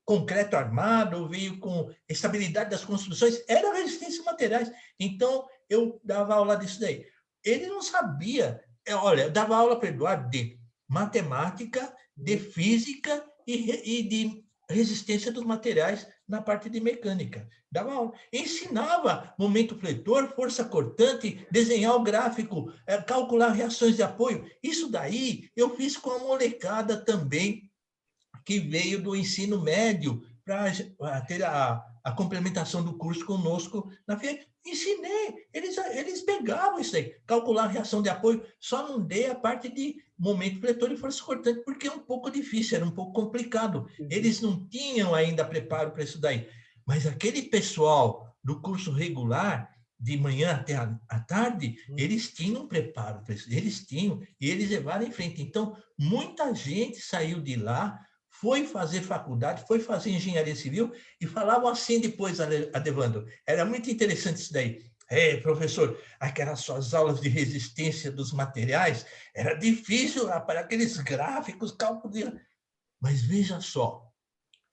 concreto armado, veio com estabilidade das construções, era resistência de materiais. Então, eu dava aula disso daí. Ele não sabia. Olha, eu dava aula para o Eduardo de matemática, de física e de resistência dos materiais na parte de mecânica. Dava aula. Ensinava momento fletor, força cortante, desenhar o gráfico, calcular reações de apoio. Isso daí eu fiz com a molecada também, que veio do ensino médio para ter a complementação do curso conosco na FIA. Ensinei, eles pegavam isso aí, calcular a reação de apoio, só não dei a parte de momento fletor e força cortante, porque é um pouco difícil, era um pouco complicado. Eles não tinham ainda preparo para isso daí. Mas aquele pessoal do curso regular, de manhã até à tarde, eles tinham preparo para isso, eles tinham, e eles levaram em frente. Então, muita gente saiu de lá, foi fazer faculdade, foi fazer engenharia civil e falavam assim depois, Adevando. Era muito interessante isso daí. Professor, aquelas suas aulas de resistência dos materiais, era difícil para aqueles gráficos, cálculo de... Mas veja só,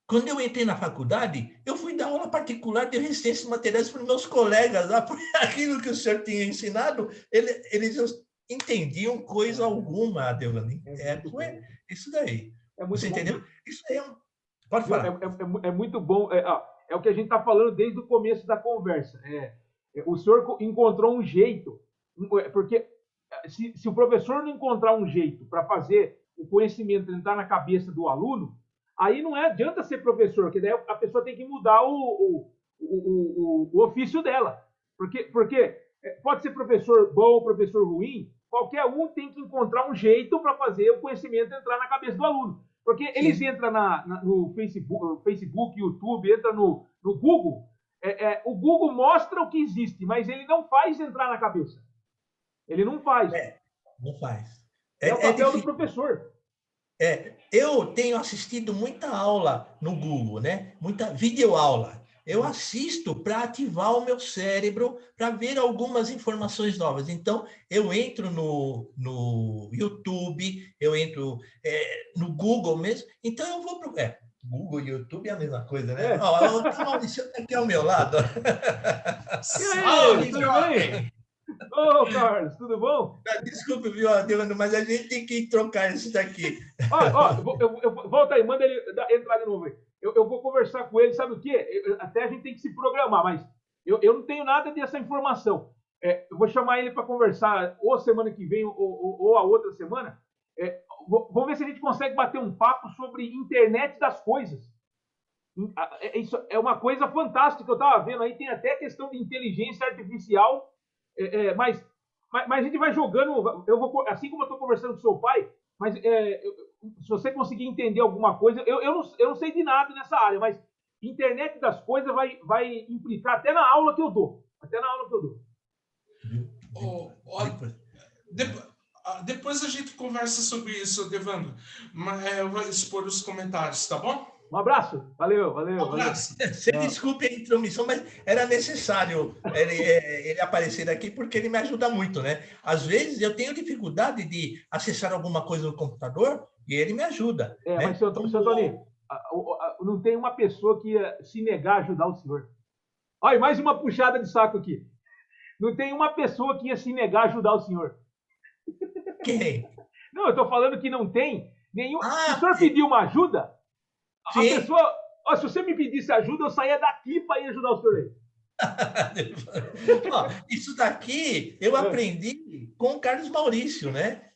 quando eu entrei na faculdade, eu fui dar aula particular de resistência dos materiais para os meus colegas lá, porque aquilo que o senhor tinha ensinado, eles entendiam coisa alguma, Adevando. Foi isso daí. Você entendeu? Isso é Pode falar. É muito bom. É o que a gente está falando desde o começo da conversa. O senhor encontrou um jeito, porque se o professor não encontrar um jeito para fazer o conhecimento entrar na cabeça do aluno, aí não adianta ser professor, porque daí a pessoa tem que mudar o ofício dela. Porque pode ser professor bom, professor ruim, qualquer um tem que encontrar um jeito para fazer o conhecimento entrar na cabeça do aluno. Porque eles entram no Facebook, YouTube, entram no Google. O Google mostra o que existe, mas ele não faz entrar na cabeça. Ele não faz. Não faz. É o papel do professor. Eu tenho assistido muita aula no Google, né? Muita videoaula. Eu assisto para ativar o meu cérebro, para ver algumas informações novas. Então, eu entro no YouTube, eu entro no Google mesmo. Então, eu vou para... Google e YouTube é a mesma coisa, né? O Maurício está aqui ao meu lado. Salve, tudo bem? Ô, Carlos, tudo bom? Desculpe, viu, Adriano, mas a gente tem que trocar isso daqui. Volta aí, manda ele entrar de novo aí. Eu vou conversar com ele, sabe o quê? Até a gente tem que se programar, mas eu não tenho nada dessa informação. Eu vou chamar ele para conversar ou semana que vem ou a outra semana. Vamos ver se a gente consegue bater um papo sobre internet das coisas. Isso é uma coisa fantástica que eu estava vendo aí. Tem até questão de inteligência artificial, mas mas a gente vai jogando. Eu vou, assim como eu estou conversando com seu pai, mas se você conseguir entender alguma coisa, eu não sei de nada nessa área, mas internet das coisas vai implicar até na aula que eu dou. Até na aula que eu dou. Depois a gente conversa sobre isso, Devandro. Mas eu vou expor os comentários, tá bom? Um abraço. Valeu. Você desculpe a intromissão, mas era necessário ele aparecer aqui porque ele me ajuda muito, né? Às vezes eu tenho dificuldade de acessar alguma coisa no computador e ele me ajuda. Né? Mas, seu Toninho, não tem uma pessoa que ia se negar a ajudar o senhor. Olha, mais uma puxada de saco aqui. Não tem uma pessoa que ia se negar a ajudar o senhor. Quem? Não, eu estou falando que não tem nenhum. Se o senhor pedir uma ajuda, a pessoa. Se você me pedisse ajuda, eu saía daqui para ir ajudar o senhor aí. Isso daqui eu aprendi com o Carlos Maurício, né?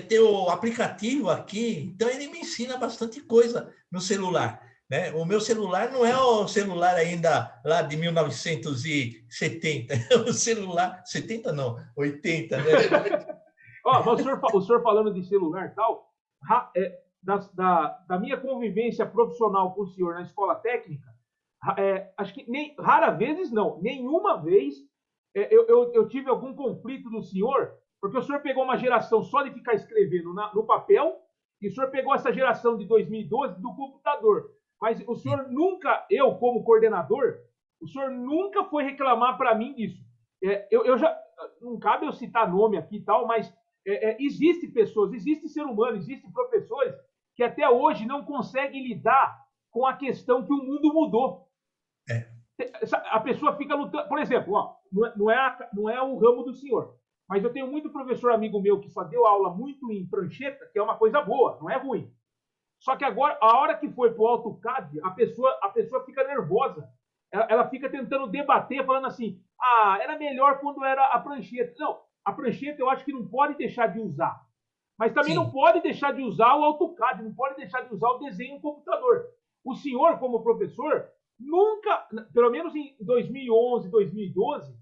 Ter o aplicativo aqui, então ele me ensina bastante coisa no celular. Né? O meu celular não é o celular ainda lá de 1970, é o celular 70 não, 80, né? Mas o senhor falando de celular e tal, da minha convivência profissional com o senhor na escola técnica, acho que nenhuma vez eu tive algum conflito do senhor, porque o senhor pegou uma geração só de ficar escrevendo no papel, e o senhor pegou essa geração de 2012 do computador. Mas o senhor nunca, eu como coordenador, o senhor nunca foi reclamar para mim disso. Eu já, não cabe eu citar nome aqui e tal, mas existem pessoas, existe ser humano, existem professores que até hoje não conseguem lidar com a questão que o mundo mudou. A pessoa fica lutando. Por exemplo, não é o ramo do senhor, mas eu tenho muito professor amigo meu que só deu aula muito em prancheta, que é uma coisa boa, não é ruim. Só que agora, a hora que foi para o AutoCAD, a pessoa fica nervosa. Ela fica tentando debater, falando assim, era melhor quando era a prancheta. Não, a prancheta eu acho que não pode deixar de usar. Mas também não pode deixar de usar o AutoCAD, não pode deixar de usar o desenho no computador. O senhor, como professor, nunca, pelo menos em 2011, 2012,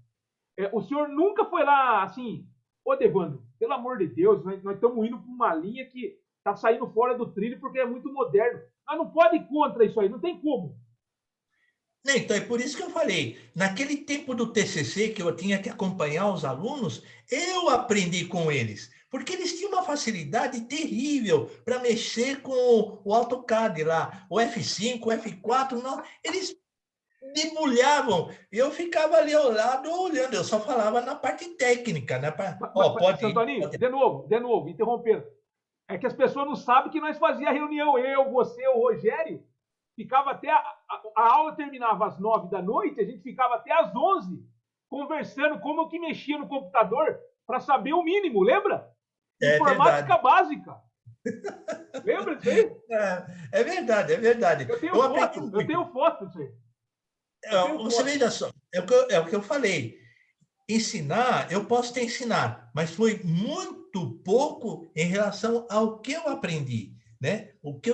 o senhor nunca foi lá assim, Devandro, pelo amor de Deus, nós estamos indo para uma linha que está saindo fora do trilho porque é muito moderno. Mas não pode ir contra isso aí, não tem como. Então, é por isso que eu falei, naquele tempo do TCC, que eu tinha que acompanhar os alunos, eu aprendi com eles, porque eles tinham uma facilidade terrível para mexer com o AutoCAD lá, o F5, o F4, não, eles debulhavam, e eu ficava ali ao lado olhando, eu só falava na parte técnica, né? Pode Antoninho, de novo, interrompendo. É que as pessoas não sabem que nós fazíamos reunião, eu, você, o Rogério, ficava até a aula terminava às 9 da noite, a gente ficava até às 11 conversando como que mexia no computador para saber o mínimo, lembra? Informática básica. Lembra disso aí? É verdade. Eu tenho foto disso aí. Você veja só, é o que eu falei. Ensinar, eu posso te ensinar, mas foi muito pouco em relação ao que eu aprendi. Né? O que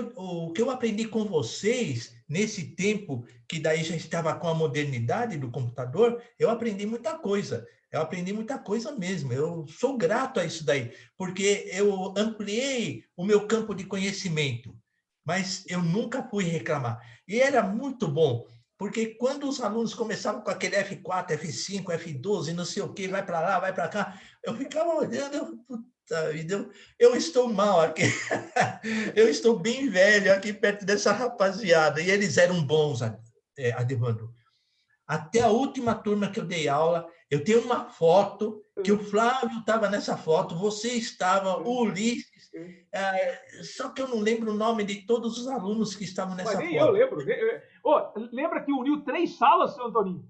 eu aprendi com vocês nesse tempo que daí já estava com a modernidade do computador, eu aprendi muita coisa. Eu aprendi muita coisa mesmo. Eu sou grato a isso daí, porque eu ampliei o meu campo de conhecimento, mas eu nunca fui reclamar. E era muito bom, porque quando os alunos começavam com aquele F4, F5, F12, não sei o quê, vai para lá, vai para cá, eu ficava olhando, eu estou mal aqui, eu estou bem velho aqui perto dessa rapaziada, e eles eram bons, Adevandro. Até a última turma que eu dei aula, eu tenho uma foto, que o Flávio estava nessa foto, você estava, o Ulisses, só que eu não lembro o nome de todos os alunos que estavam nessa foto. Mas nem eu lembro. Lembra que uniu 3 salas, seu Antoninho?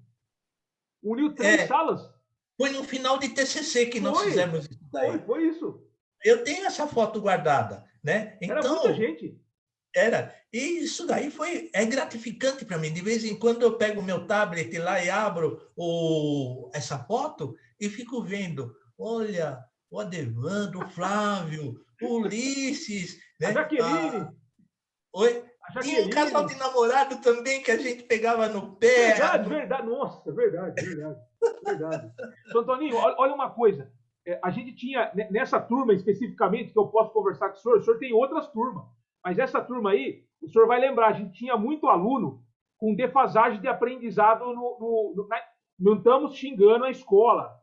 Uniu 3 salas. Foi no final de TCC que nós fizemos isso daí. Foi isso. Eu tenho essa foto guardada, né? Então, era muita gente. E isso daí é gratificante para mim. De vez em quando eu pego o meu tablet lá e abro essa foto e fico vendo, olha, o Adevandro, o Flávio, o Ulisses, né? A Jaqueline. Oi? Tinha um casal de namorado também que a gente pegava no pé. Verdade. Nossa, verdade. Seu Antoninho, olha uma coisa. a gente tinha, nessa turma especificamente, que eu posso conversar com o senhor tem outras turmas, mas essa turma aí, o senhor vai lembrar, a gente tinha muito aluno com defasagem de aprendizado não estamos xingando a escola.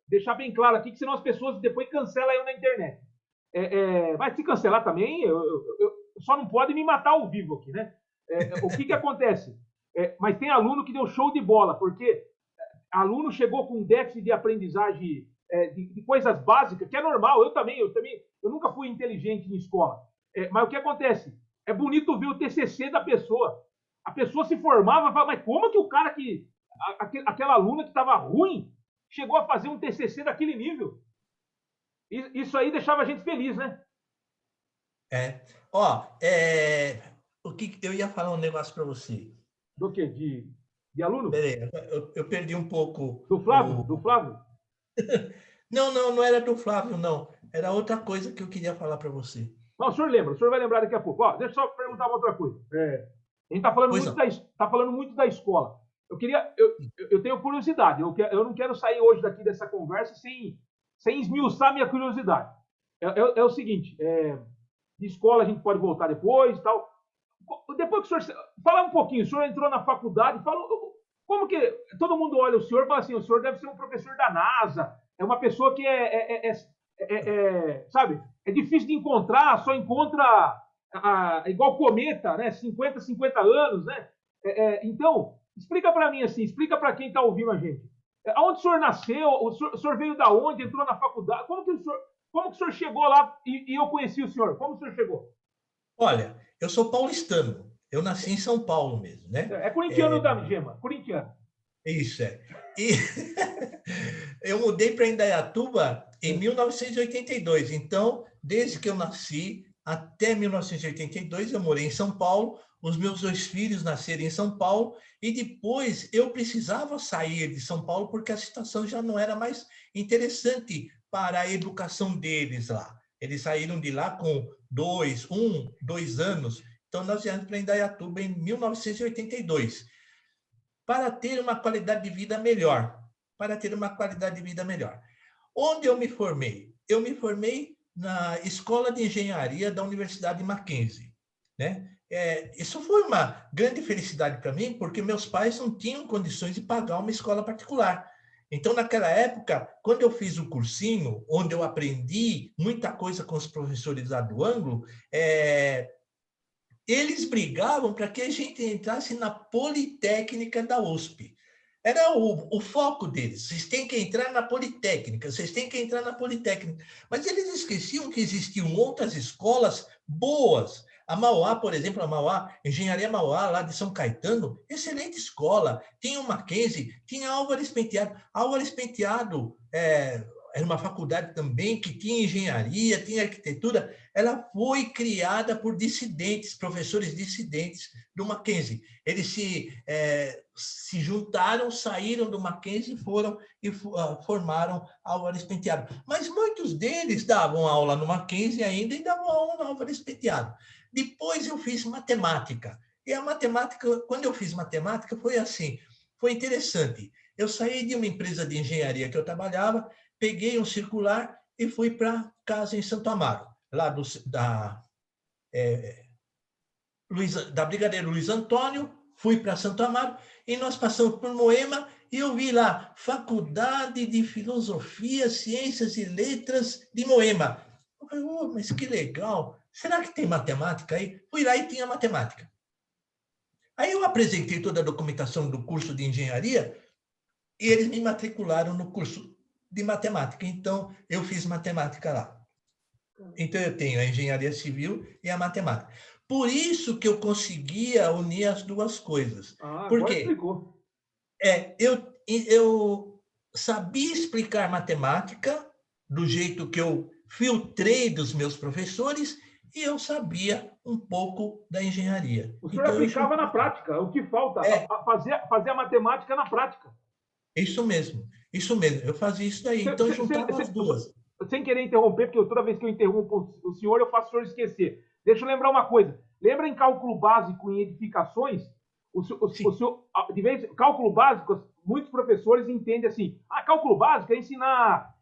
Deixar bem claro aqui, que senão as pessoas depois cancelam eu na internet. Mas se cancelar também, eu só não pode me matar ao vivo aqui, né? O que acontece? Mas tem aluno que deu show de bola, porque aluno chegou com déficit de aprendizagem de coisas básicas, que é normal, eu nunca fui inteligente em escola. Mas o que acontece? É bonito ver o TCC da pessoa. A pessoa se formava e falava, mas como que o cara aquela aluna que estava ruim chegou a fazer um TCC daquele nível? Isso aí deixava a gente feliz, né? O que eu ia falar um negócio para você. Do quê? De aluno? Peraí, eu perdi um pouco. Do Flávio? Do Flávio? Não era do Flávio, não. Era outra coisa que eu queria falar para você. Não, o senhor lembra, o senhor vai lembrar daqui a pouco. Deixa eu só perguntar uma outra coisa. A gente está falando muito da escola. Eu tenho curiosidade. Eu não quero sair hoje daqui dessa conversa sem esmiuçar minha curiosidade. É o seguinte, de escola a gente pode voltar depois e tal. Depois que o senhor... Fala um pouquinho, o senhor entrou na faculdade, como que... Todo mundo olha o senhor e fala assim, o senhor deve ser um professor da NASA, é uma pessoa que sabe, é difícil de encontrar, só encontra igual cometa, né? 50 anos, né? Então, explica para mim assim, explica para quem está ouvindo a gente. Aonde o senhor nasceu? O senhor veio da onde? Entrou na faculdade? Como que o senhor chegou lá e eu conheci o senhor? Como o senhor chegou? Olha, eu sou paulistano. Eu nasci em São Paulo mesmo, né? É corintiano da Gema, corintiano. Isso, E eu mudei para Indaiatuba em 1982. Então, desde que eu nasci até 1982, eu morei em São Paulo. Os meus 2 filhos nasceram em São Paulo. E depois eu precisava sair de São Paulo porque a situação já não era mais interessante para a educação deles lá. Eles saíram de lá com 2 anos. Então, nós viemos para Indaiatuba em 1982 para ter uma qualidade de vida melhor. Onde eu me formei? Eu me formei na Escola de Engenharia da Universidade Mackenzie, né? Isso foi uma grande felicidade para mim, porque meus pais não tinham condições de pagar uma escola particular. Então, naquela época, quando eu fiz o cursinho, onde eu aprendi muita coisa com os professores lá do Anglo, eles brigavam para que a gente entrasse na Politécnica da USP. Era o foco deles. Vocês têm que entrar na Politécnica, Mas eles esqueciam que existiam outras escolas boas. A Mauá, por exemplo, Engenharia Mauá, lá de São Caetano, excelente escola. Tinha o Mackenzie, tinha Álvares Penteado. Álvares Penteado era uma faculdade também que tinha engenharia, tinha arquitetura. Ela foi criada por dissidentes, professores dissidentes do Mackenzie. Eles se juntaram, saíram do Mackenzie e formaram Álvares Penteado. Mas muitos deles davam aula no Mackenzie ainda e davam aula no Álvares Penteado. Depois eu fiz matemática. E a matemática, quando eu fiz matemática, foi assim, foi interessante. Eu saí de uma empresa de engenharia que eu trabalhava, peguei um circular e fui para casa em Santo Amaro, lá da Brigadeiro Luiz Antônio, fui para Santo Amaro e nós passamos por Moema e eu vi lá Faculdade de Filosofia, Ciências e Letras de Moema. Eu falei, mas que legal, será que tem matemática aí? Fui lá e tinha matemática. Aí eu apresentei toda a documentação do curso de engenharia e eles me matricularam no curso de matemática. Então, eu fiz matemática lá. Então, eu tenho a engenharia civil e a matemática. Por isso que eu conseguia unir as duas coisas. Agora explicou. Eu sabia explicar matemática do jeito que eu filtrei dos meus professores e eu sabia um pouco da engenharia. O senhor aplicava na prática. O que falta? Fazer a matemática na prática. Isso mesmo. Eu fazia isso daí. Então, juntava as duas. Sem querer interromper, porque toda vez que eu interrompo o senhor, eu faço o senhor esquecer. Deixa eu lembrar uma coisa. Lembra em cálculo básico em edificações? Cálculo básico, muitos professores entendem assim, cálculo básico é ensinar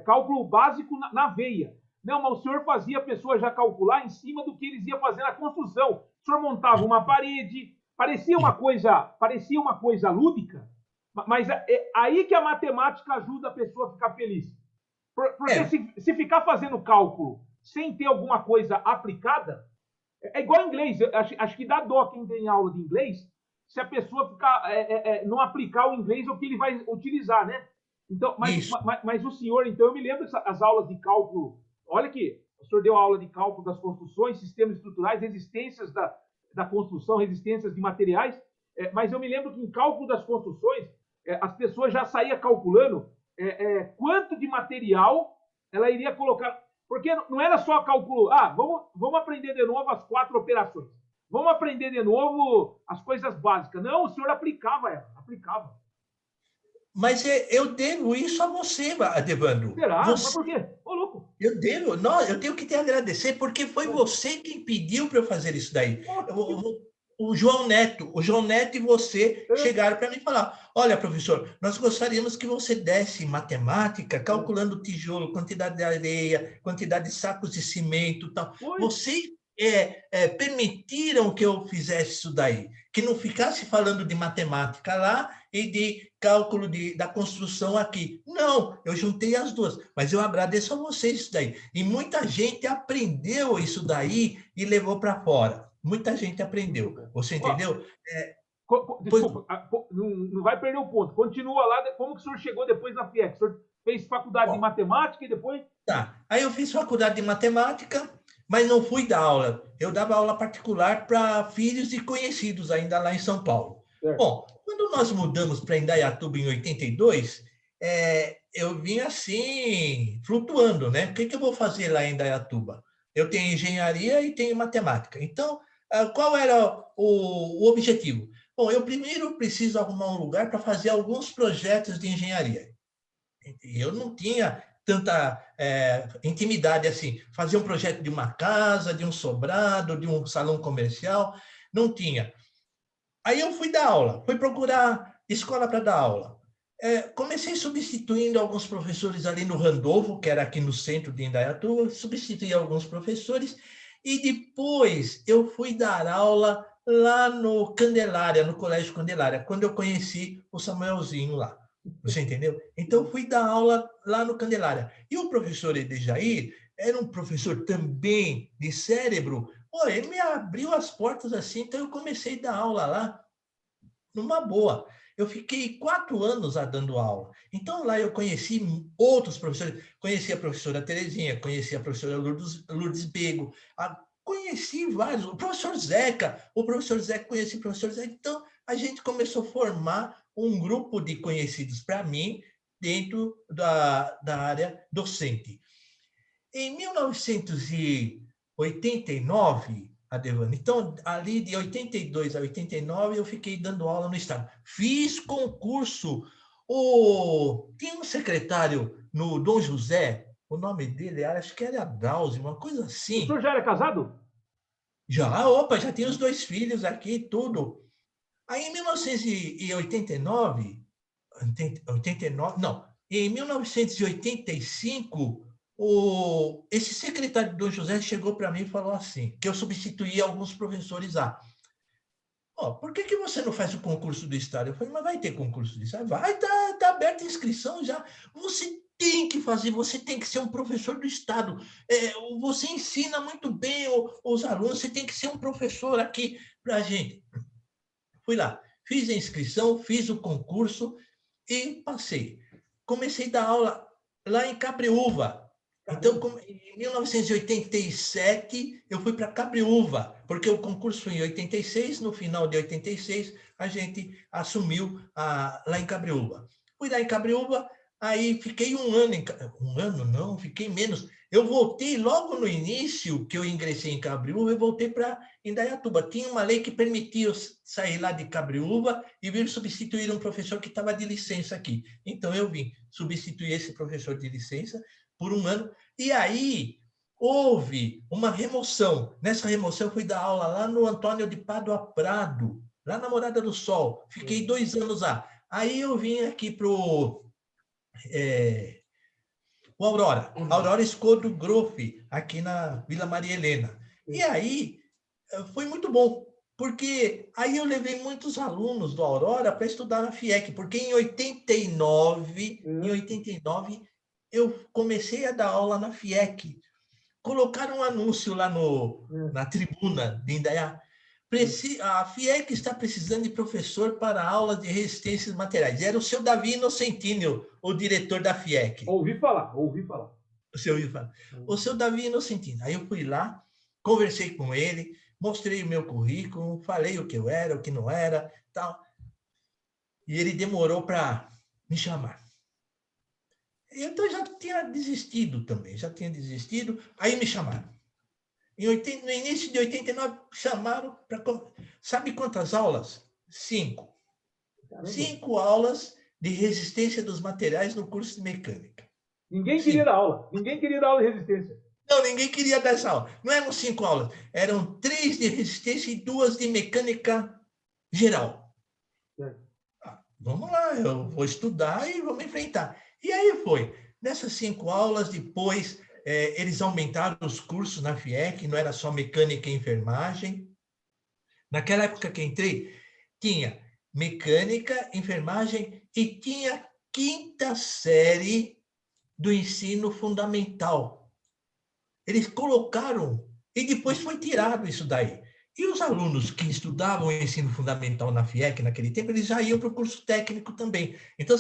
cálculo básico na veia. Não, mas o senhor fazia a pessoa já calcular em cima do que eles iam fazer na construção. O senhor montava uma parede, parecia uma coisa lúdica, mas é aí que a matemática ajuda a pessoa a ficar feliz. Porque se ficar fazendo cálculo sem ter alguma coisa aplicada, é igual inglês. Acho que dá dó quem tem aula de inglês se a pessoa ficar, não aplicar o inglês o que ele vai utilizar, né? Então, mas o senhor, então, eu me lembro das aulas de cálculo. Olha aqui, o senhor deu aula de cálculo das construções, sistemas estruturais, resistências da construção, resistências de materiais, mas eu me lembro que em cálculo das construções, as pessoas já saíam calculando quanto de material ela iria colocar. Porque não era só cálculo, vamos aprender de novo as 4 operações. Vamos aprender de novo as coisas básicas. Não, o senhor aplicava. Mas eu devo isso a você, Adevandro. Será? Mas por quê? Ô, louco. Eu devo. Não, eu tenho que te agradecer, porque foi você quem pediu para eu fazer isso daí. O João Neto e você chegaram para mim e falaram: olha, professor, nós gostaríamos que você desse matemática, calculando tijolo, quantidade de areia, quantidade de sacos de cimento e tal. Vocês permitiram que eu fizesse isso daí, que não ficasse falando de matemática lá e de cálculo da construção aqui. Não, eu juntei as duas, mas eu agradeço a vocês isso daí. E muita gente aprendeu isso daí e levou para fora. Muita gente aprendeu. Você entendeu? Desculpa, não vai perder o ponto. Continua lá. Como que o senhor chegou depois na FIEC? O senhor fez faculdade de matemática e depois... Tá. Aí eu fiz faculdade de matemática, mas não fui dar aula. Eu dava aula particular para filhos e conhecidos ainda lá em São Paulo. Bom, quando nós mudamos para Indaiatuba em 82, eu vim assim, flutuando, né? O que eu vou fazer lá em Indaiatuba? Eu tenho engenharia e tenho matemática. Então, qual era o objetivo? Bom, eu primeiro preciso arrumar um lugar para fazer alguns projetos de engenharia. Eu não tinha tanta intimidade assim. Fazer um projeto de uma casa, de um sobrado, de um salão comercial, não tinha. Aí eu fui dar aula, fui procurar escola para dar aula. Comecei substituindo alguns professores ali no Randolfo, que era aqui no centro de Indaiatuba, substituí alguns professores, e depois eu fui dar aula lá no Candelária, no Colégio Candelária, quando eu conheci o Samuelzinho lá. Você entendeu? Então, eu fui dar aula lá no Candelária. E o professor Edejair era um professor também de cérebro. Ele me abriu as portas assim, então eu comecei a dar aula lá, numa boa. Eu fiquei 4 anos lá dando aula. Então, lá eu conheci outros professores. Conheci a professora Terezinha, conheci a professora Lourdes Bego, conheci vários. O professor Zeca conheci o professor Zeca. Então, a gente começou a formar um grupo de conhecidos para mim dentro da área docente. Em 1989, Adevandro, então, ali de 82 a 89, eu fiquei dando aula no estado. Fiz concurso. Tinha um secretário no Dom José, o nome dele, acho que era Drauzio, uma coisa assim. O senhor já era casado? Já tinha os 2 filhos aqui, tudo. Aí, em 1985, esse secretário do Dom José chegou para mim e falou assim, que eu substituí alguns professores lá. Por que você não faz o concurso do Estado? Eu falei, mas vai ter concurso do Estado? Vai, tá aberta a inscrição já. Você tem que fazer, você tem que ser um professor do Estado. Você ensina muito bem os alunos, você tem que ser um professor aqui para a gente. Fui lá, fiz a inscrição, fiz o concurso e passei. Comecei a dar aula lá em Cabreúva. Então, em 1987, eu fui para Cabreúva, porque o concurso foi em 86, no final de 86, a gente assumiu lá em Cabreúva. Fui lá em Cabreúva, aí fiquei fiquei menos. Eu voltei logo no início, que eu ingressei em Cabreúva, eu voltei para Indaiatuba. Tinha uma lei que permitia eu sair lá de Cabreúva e vir substituir um professor que estava de licença aqui. Então, eu vim substituir esse professor de licença por 1 ano. E aí, houve uma remoção. Nessa remoção, eu fui dar aula lá no Antônio de Pádua Prado, lá na Morada do Sol. Fiquei 2 anos lá. Aí, eu vim aqui para o o Aurora. Aurora Escodo Grofe, aqui na Vila Maria Helena. E aí, foi muito bom, porque aí eu levei muitos alunos do Aurora para estudar na FIEC, porque em 89, eu comecei a dar aula na FIEC. Colocaram um anúncio lá na tribuna de Indaiá. A FIEC está precisando de professor para aula de resistências materiais. Era o seu Davi Inocentini, o diretor da FIEC. Ouvi falar. O seu Davi Inocentini. Aí eu fui lá, conversei com ele, mostrei o meu currículo, falei o que eu era, o que não era, tal. E ele demorou para me chamar. Então, eu já tinha desistido também, Aí me chamaram. No início de 89, chamaram para... Sabe quantas aulas? 5. Caramba. 5 aulas de resistência dos materiais no curso de mecânica. Ninguém queria dar aula de resistência. Não, ninguém queria dar essa aula. Não eram 5 aulas, eram 3 de resistência e 2 de mecânica geral. Vamos lá, eu vou estudar e vamos enfrentar. E aí foi. Nessas 5 aulas, depois, eles aumentaram os cursos na FIEC, não era só mecânica e enfermagem. Naquela época que entrei, tinha mecânica, enfermagem e tinha 5ª série do ensino fundamental. Eles colocaram, e depois foi tirado isso daí. E os alunos que estudavam o ensino fundamental na FIEC naquele tempo, eles já iam para o curso técnico também. Então,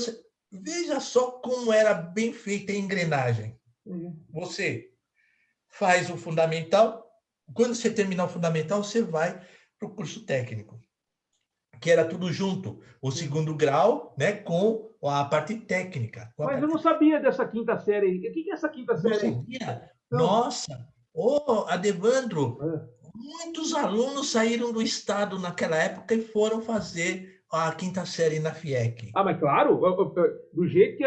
veja só como era bem feita a engrenagem. Você faz o fundamental, quando você terminar o fundamental, você vai para o curso técnico, que era tudo junto, o 2º grau, né, com a parte técnica. Mas eu não sabia dessa 5ª série. O que é essa 5ª série? Não sabia? Nossa! Adevandro, muitos alunos saíram do estado naquela época e foram fazer a 5ª série na FIEC. Ah, mas claro, do jeito que...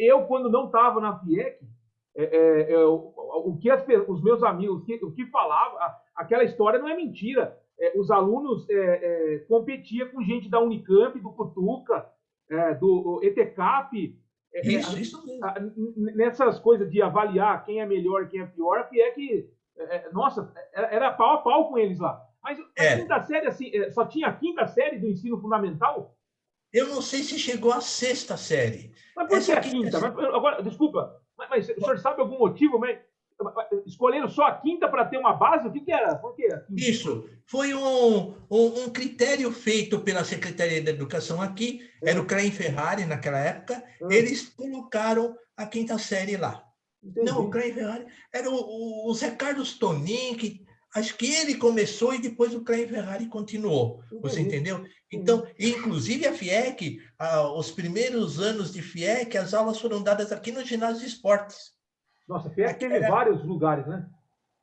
eu, quando não estava na FIEC, o que os meus amigos, o que falavam, aquela história não é mentira. Os alunos competiam com gente da Unicamp, do Cutuca, do ETCAP. Isso mesmo. Nessas coisas de avaliar quem é melhor, quem é pior, a FIEC, nossa, era pau a pau com eles lá. Mas a 5ª série, assim, só tinha a 5ª série do ensino fundamental? Eu não sei se chegou à 6ª série. Mas por que a 5ª? Agora, desculpa, mas o senhor sabe algum motivo? Mas escolheram só a 5ª para ter uma base? O que era? Por quê? Isso. Foi um critério feito pela Secretaria da Educação aqui, era o Klein Ferrari naquela época, eles colocaram a 5ª série lá. Entendi. Não, o Klein Ferrari era o Zé Carlos Tonin, que acho que ele começou e depois o Klein Ferrari continuou. Você entendeu? Então, inclusive a FIEC, os primeiros anos de FIEC, as aulas foram dadas aqui no ginásio de esportes. Nossa, a FIEC teve vários lugares, né?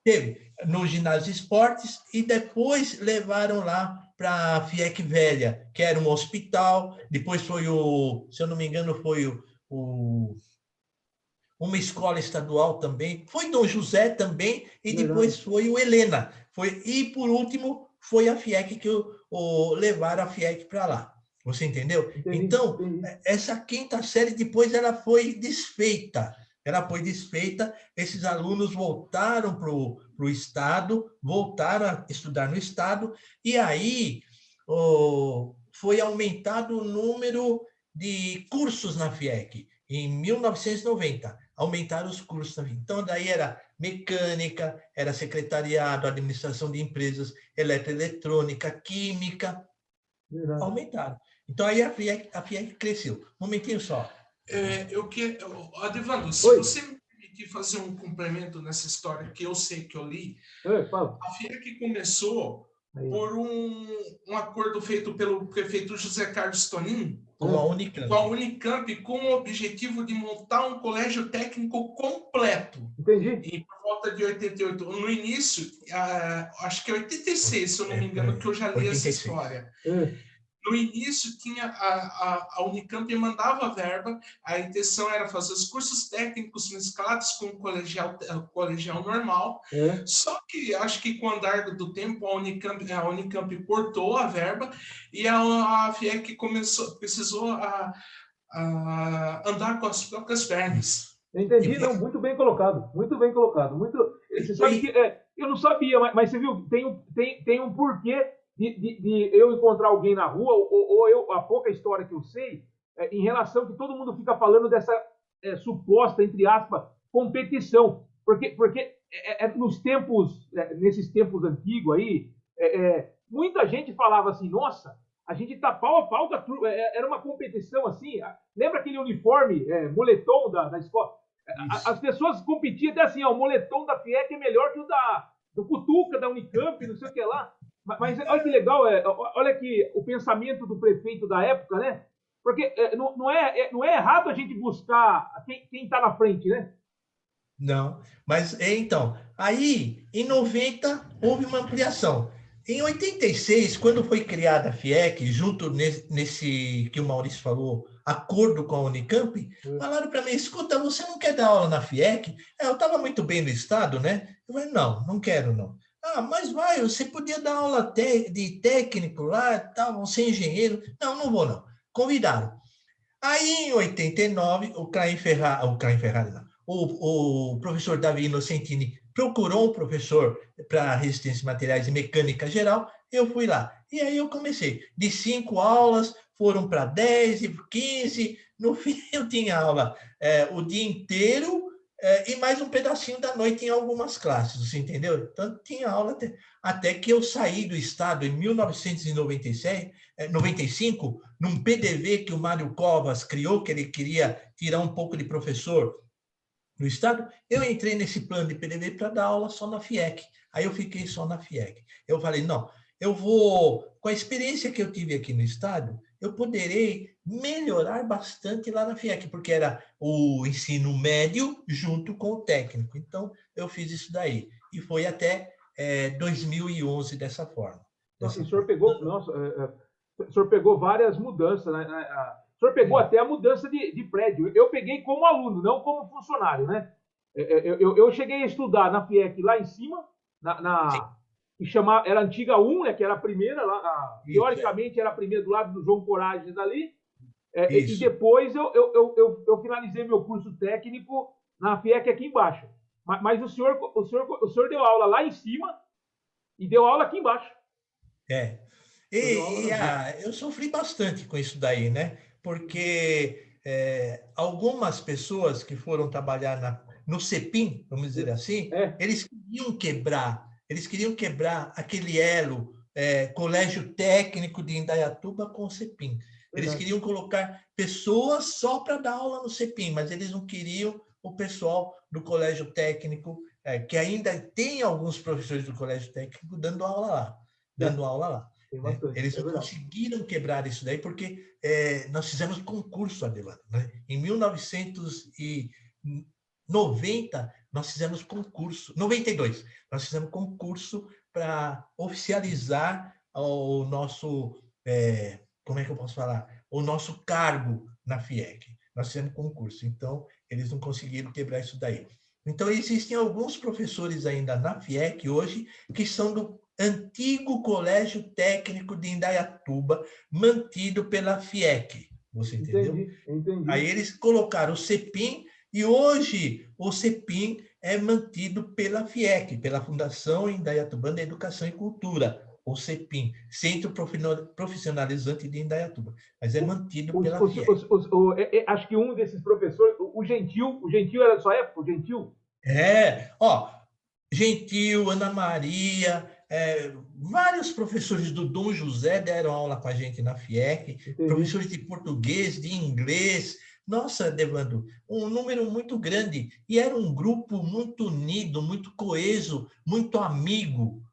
Teve no ginásio de esportes e depois levaram lá para a FIEC Velha, que era um hospital. Depois foi se eu não me engano, foi uma escola estadual também. Foi Dom José também e depois foi o Helena. E por último foi a FIEC que levaram a FIEC para lá. Você entendeu? Então, essa 5ª série depois ela foi desfeita. Esses alunos voltaram para o Estado, voltaram a estudar no Estado, e aí foi aumentado o número de cursos na FIEC. Em 1990, aumentaram os cursos. Então, daí era mecânica, era secretariado, administração de empresas, eletroeletrônica, química, aumentaram. Então, aí a FIEC cresceu. Um momentinho só. Adevandro, se você me permitir fazer um complemento nessa história que eu sei que eu li, a FIEC começou por um acordo feito pelo prefeito José Carlos Tonin com a Unicamp, com o objetivo de montar um colégio técnico completo. Entendi. E por volta de 88, no início, acho que é 86, se eu não me engano, que eu já li 86. Essa história. No início, tinha a Unicamp mandava verba, a intenção era fazer os cursos técnicos mesclados com o colegial normal, só que acho que com o andar do tempo, a Unicamp cortou a verba e a FIEC precisou andar com as próprias pernas. Entendi, não, muito bem colocado, muito bem colocado. Muito, você sabe que eu não sabia, mas você viu, tem um porquê de eu encontrar alguém na rua, ou a pouca história que eu sei, em relação que todo mundo fica falando dessa suposta, entre aspas, competição. Porque nos tempos, nesses tempos antigos aí, muita gente falava assim, nossa, a gente está pau a pau da turma, era uma competição assim. Lembra aquele uniforme, moletom da escola? Isso. As pessoas competiam até assim, ó, o moletom da FIEC é melhor que o do Cutuca, da Unicamp, não sei o que lá. Mas olha que legal, olha que o pensamento do prefeito da época, né? Porque não é errado a gente buscar quem está na frente, né? Não, mas então, aí em 90 houve uma ampliação. Em 86, quando foi criada a FIEC, junto nesse que o Maurício falou, acordo com a Unicamp, falaram para mim, escuta, você não quer dar aula na FIEC? Eu estava muito bem no estado, né? Eu falei, não quero não. Ah, mas vai, você podia dar aula de técnico lá, tal, você é engenheiro. Não vou não. Convidaram. Aí, em 89, o Caim Ferrari não. O professor Davi Inocentini procurou um professor para resistência de materiais e mecânica geral, eu fui lá. E aí eu comecei. De 5 aulas, foram para 10 e 15. No fim, eu tinha aula o dia inteiro e mais um pedacinho da noite em algumas classes, você entendeu? Então, tinha aula até que eu saí do estado em 1995, num PDV que o Mário Covas criou, que ele queria tirar um pouco de professor no estado, eu entrei nesse plano de PDV para dar aula só na FIEC. Aí eu fiquei só na FIEC. Eu falei, não, eu vou, com a experiência que eu tive aqui no estado, eu poderei melhorar bastante lá na FIEC, porque era o ensino médio junto com o técnico. Então, eu fiz isso daí. E foi até 2011 dessa forma. E o senhor pegou, nossa, o senhor pegou várias mudanças, né? O senhor pegou até a mudança de prédio. Eu peguei como aluno, não como funcionário, né? Eu cheguei a estudar na FIEC lá em cima, que era a antiga 1, né? Que era a primeira, teoricamente era a primeira do lado do João Coragens ali. E depois eu finalizei meu curso técnico na FIEC aqui embaixo. Mas o senhor deu aula lá em cima e deu aula aqui embaixo. Eu sofri bastante com isso daí, né? Porque algumas pessoas que foram trabalhar no CEPIM, vamos dizer assim, eles queriam quebrar aquele elo Colégio Técnico de Indaiatuba com o CEPIM. Eles queriam colocar pessoas só para dar aula no CEPIM, mas eles não queriam o pessoal do Colégio Técnico, que ainda tem alguns professores do Colégio Técnico dando aula lá. Eles não conseguiram quebrar isso daí, porque nós fizemos concurso, Adelano. Né? Em 1990, nós fizemos concurso. 92, nós fizemos concurso para oficializar o nosso... como é que eu posso falar? O nosso cargo na FIEC. Nós fizemos concurso. Então, eles não conseguiram quebrar isso daí. Então, existem alguns professores ainda na FIEC hoje que são do antigo Colégio Técnico de Indaiatuba, mantido pela FIEC. Você entendeu? Entendi. Aí eles colocaram o CEPIM e hoje o CEPIM é mantido pela FIEC, pela Fundação Indaiatubana de Educação e Cultura, o CEPIM, Centro Profissionalizante de Indaiatuba, mas é mantido pela FIEC. Acho que um desses professores, o Gentil era da sua época, o Gentil? Gentil, Ana Maria, vários professores do Dom José deram aula com a gente na FIEC, Entendi. Professores de português, de inglês. Nossa, Devandro, um número muito grande. E era um grupo muito unido, muito coeso, muito amigo.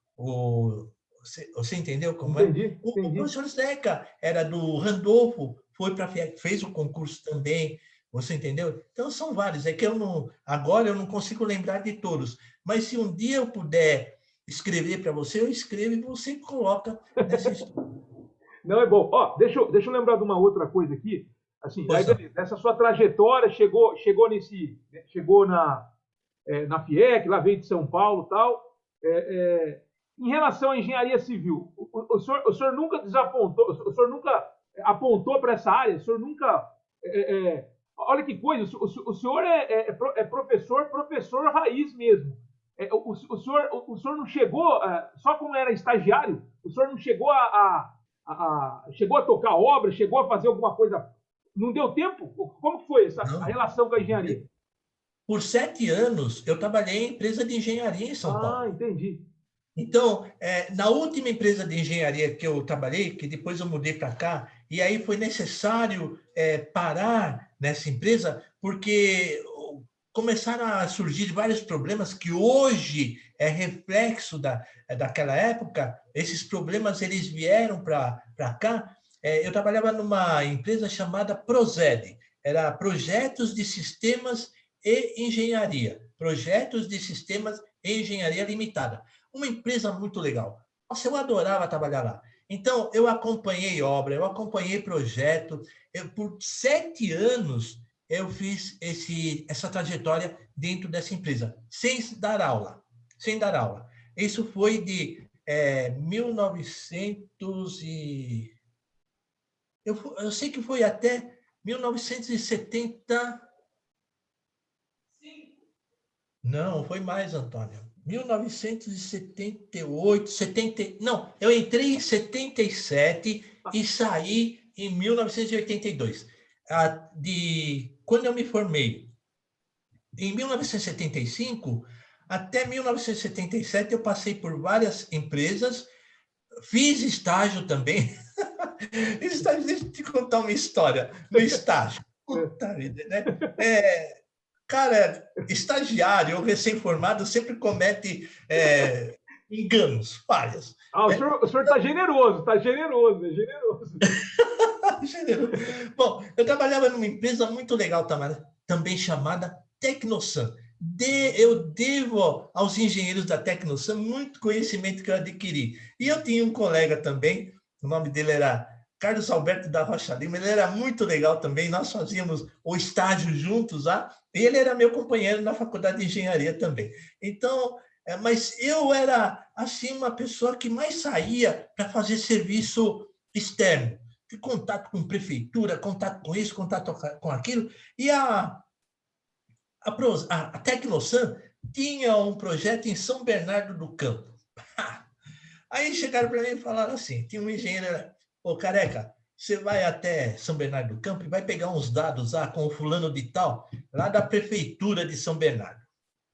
Você entendeu como entendi. O professor Zeca era do Randolfo, foi para a FIEC, fez o concurso também. Você entendeu? Então, são vários. É que agora eu não consigo lembrar de todos. Mas se um dia eu puder escrever para você, eu escrevo e você coloca nessa história. Não, é bom. Deixa eu lembrar de uma outra coisa aqui. Assim, nessa sua trajetória, chegou na FIEC, lá veio de São Paulo e tal. Em relação à engenharia civil, o senhor nunca desapontou, o senhor nunca apontou para essa área, o senhor nunca... olha que coisa, o senhor é professor raiz mesmo. O senhor não chegou, só como era estagiário, o senhor não chegou chegou a tocar obra, chegou a fazer alguma coisa, não deu tempo? Como foi a relação com a engenharia? Por 7 anos, eu trabalhei em empresa de engenharia em São Paulo. Ah, entendi. Então, na última empresa de engenharia que eu trabalhei, que depois eu mudei para cá, e aí foi necessário parar nessa empresa, porque começaram a surgir vários problemas que hoje é reflexo daquela época. Esses problemas eles vieram para cá. Eu trabalhava numa empresa chamada Prozed, era Projetos de Sistemas e Engenharia, Projetos de Sistemas e Engenharia Limitada. Uma empresa muito legal. Nossa, eu adorava trabalhar lá. Então, eu acompanhei obra, eu acompanhei projeto. Por 7 anos, eu fiz essa trajetória dentro dessa empresa, sem dar aula. Sem dar aula. Isso foi de 1900 e... Eu sei que foi até 1970... Não, foi mais, Antônio. 1978, 70... Não, eu entrei em 77 e saí em 1982. Quando eu me formei, em 1975, até 1977, eu passei por várias empresas, fiz estágio também. Estágio, deixa eu te contar uma história. No estágio. Puta vida, né? Cara, estagiário ou recém-formado sempre comete enganos, falhas. O senhor está generoso, é generoso. Generoso. Bom, eu trabalhava numa empresa muito legal também chamada Tecnosan. Eu devo aos engenheiros da Tecnosan muito conhecimento que eu adquiri. E eu tinha um colega também, o nome dele era Carlos Alberto da Rocha Lima, ele era muito legal também, nós fazíamos o estágio juntos lá, e ele era meu companheiro na faculdade de engenharia também. Então, mas eu era, assim, uma pessoa que mais saía para fazer serviço externo, de contato com prefeitura, contato com isso, contato com aquilo, e a Tecnosan tinha um projeto em São Bernardo do Campo. Aí chegaram para mim e falaram assim, tinha um engenheiro, careca, você vai até São Bernardo do Campo e vai pegar uns dados lá com o fulano de tal, lá da prefeitura de São Bernardo.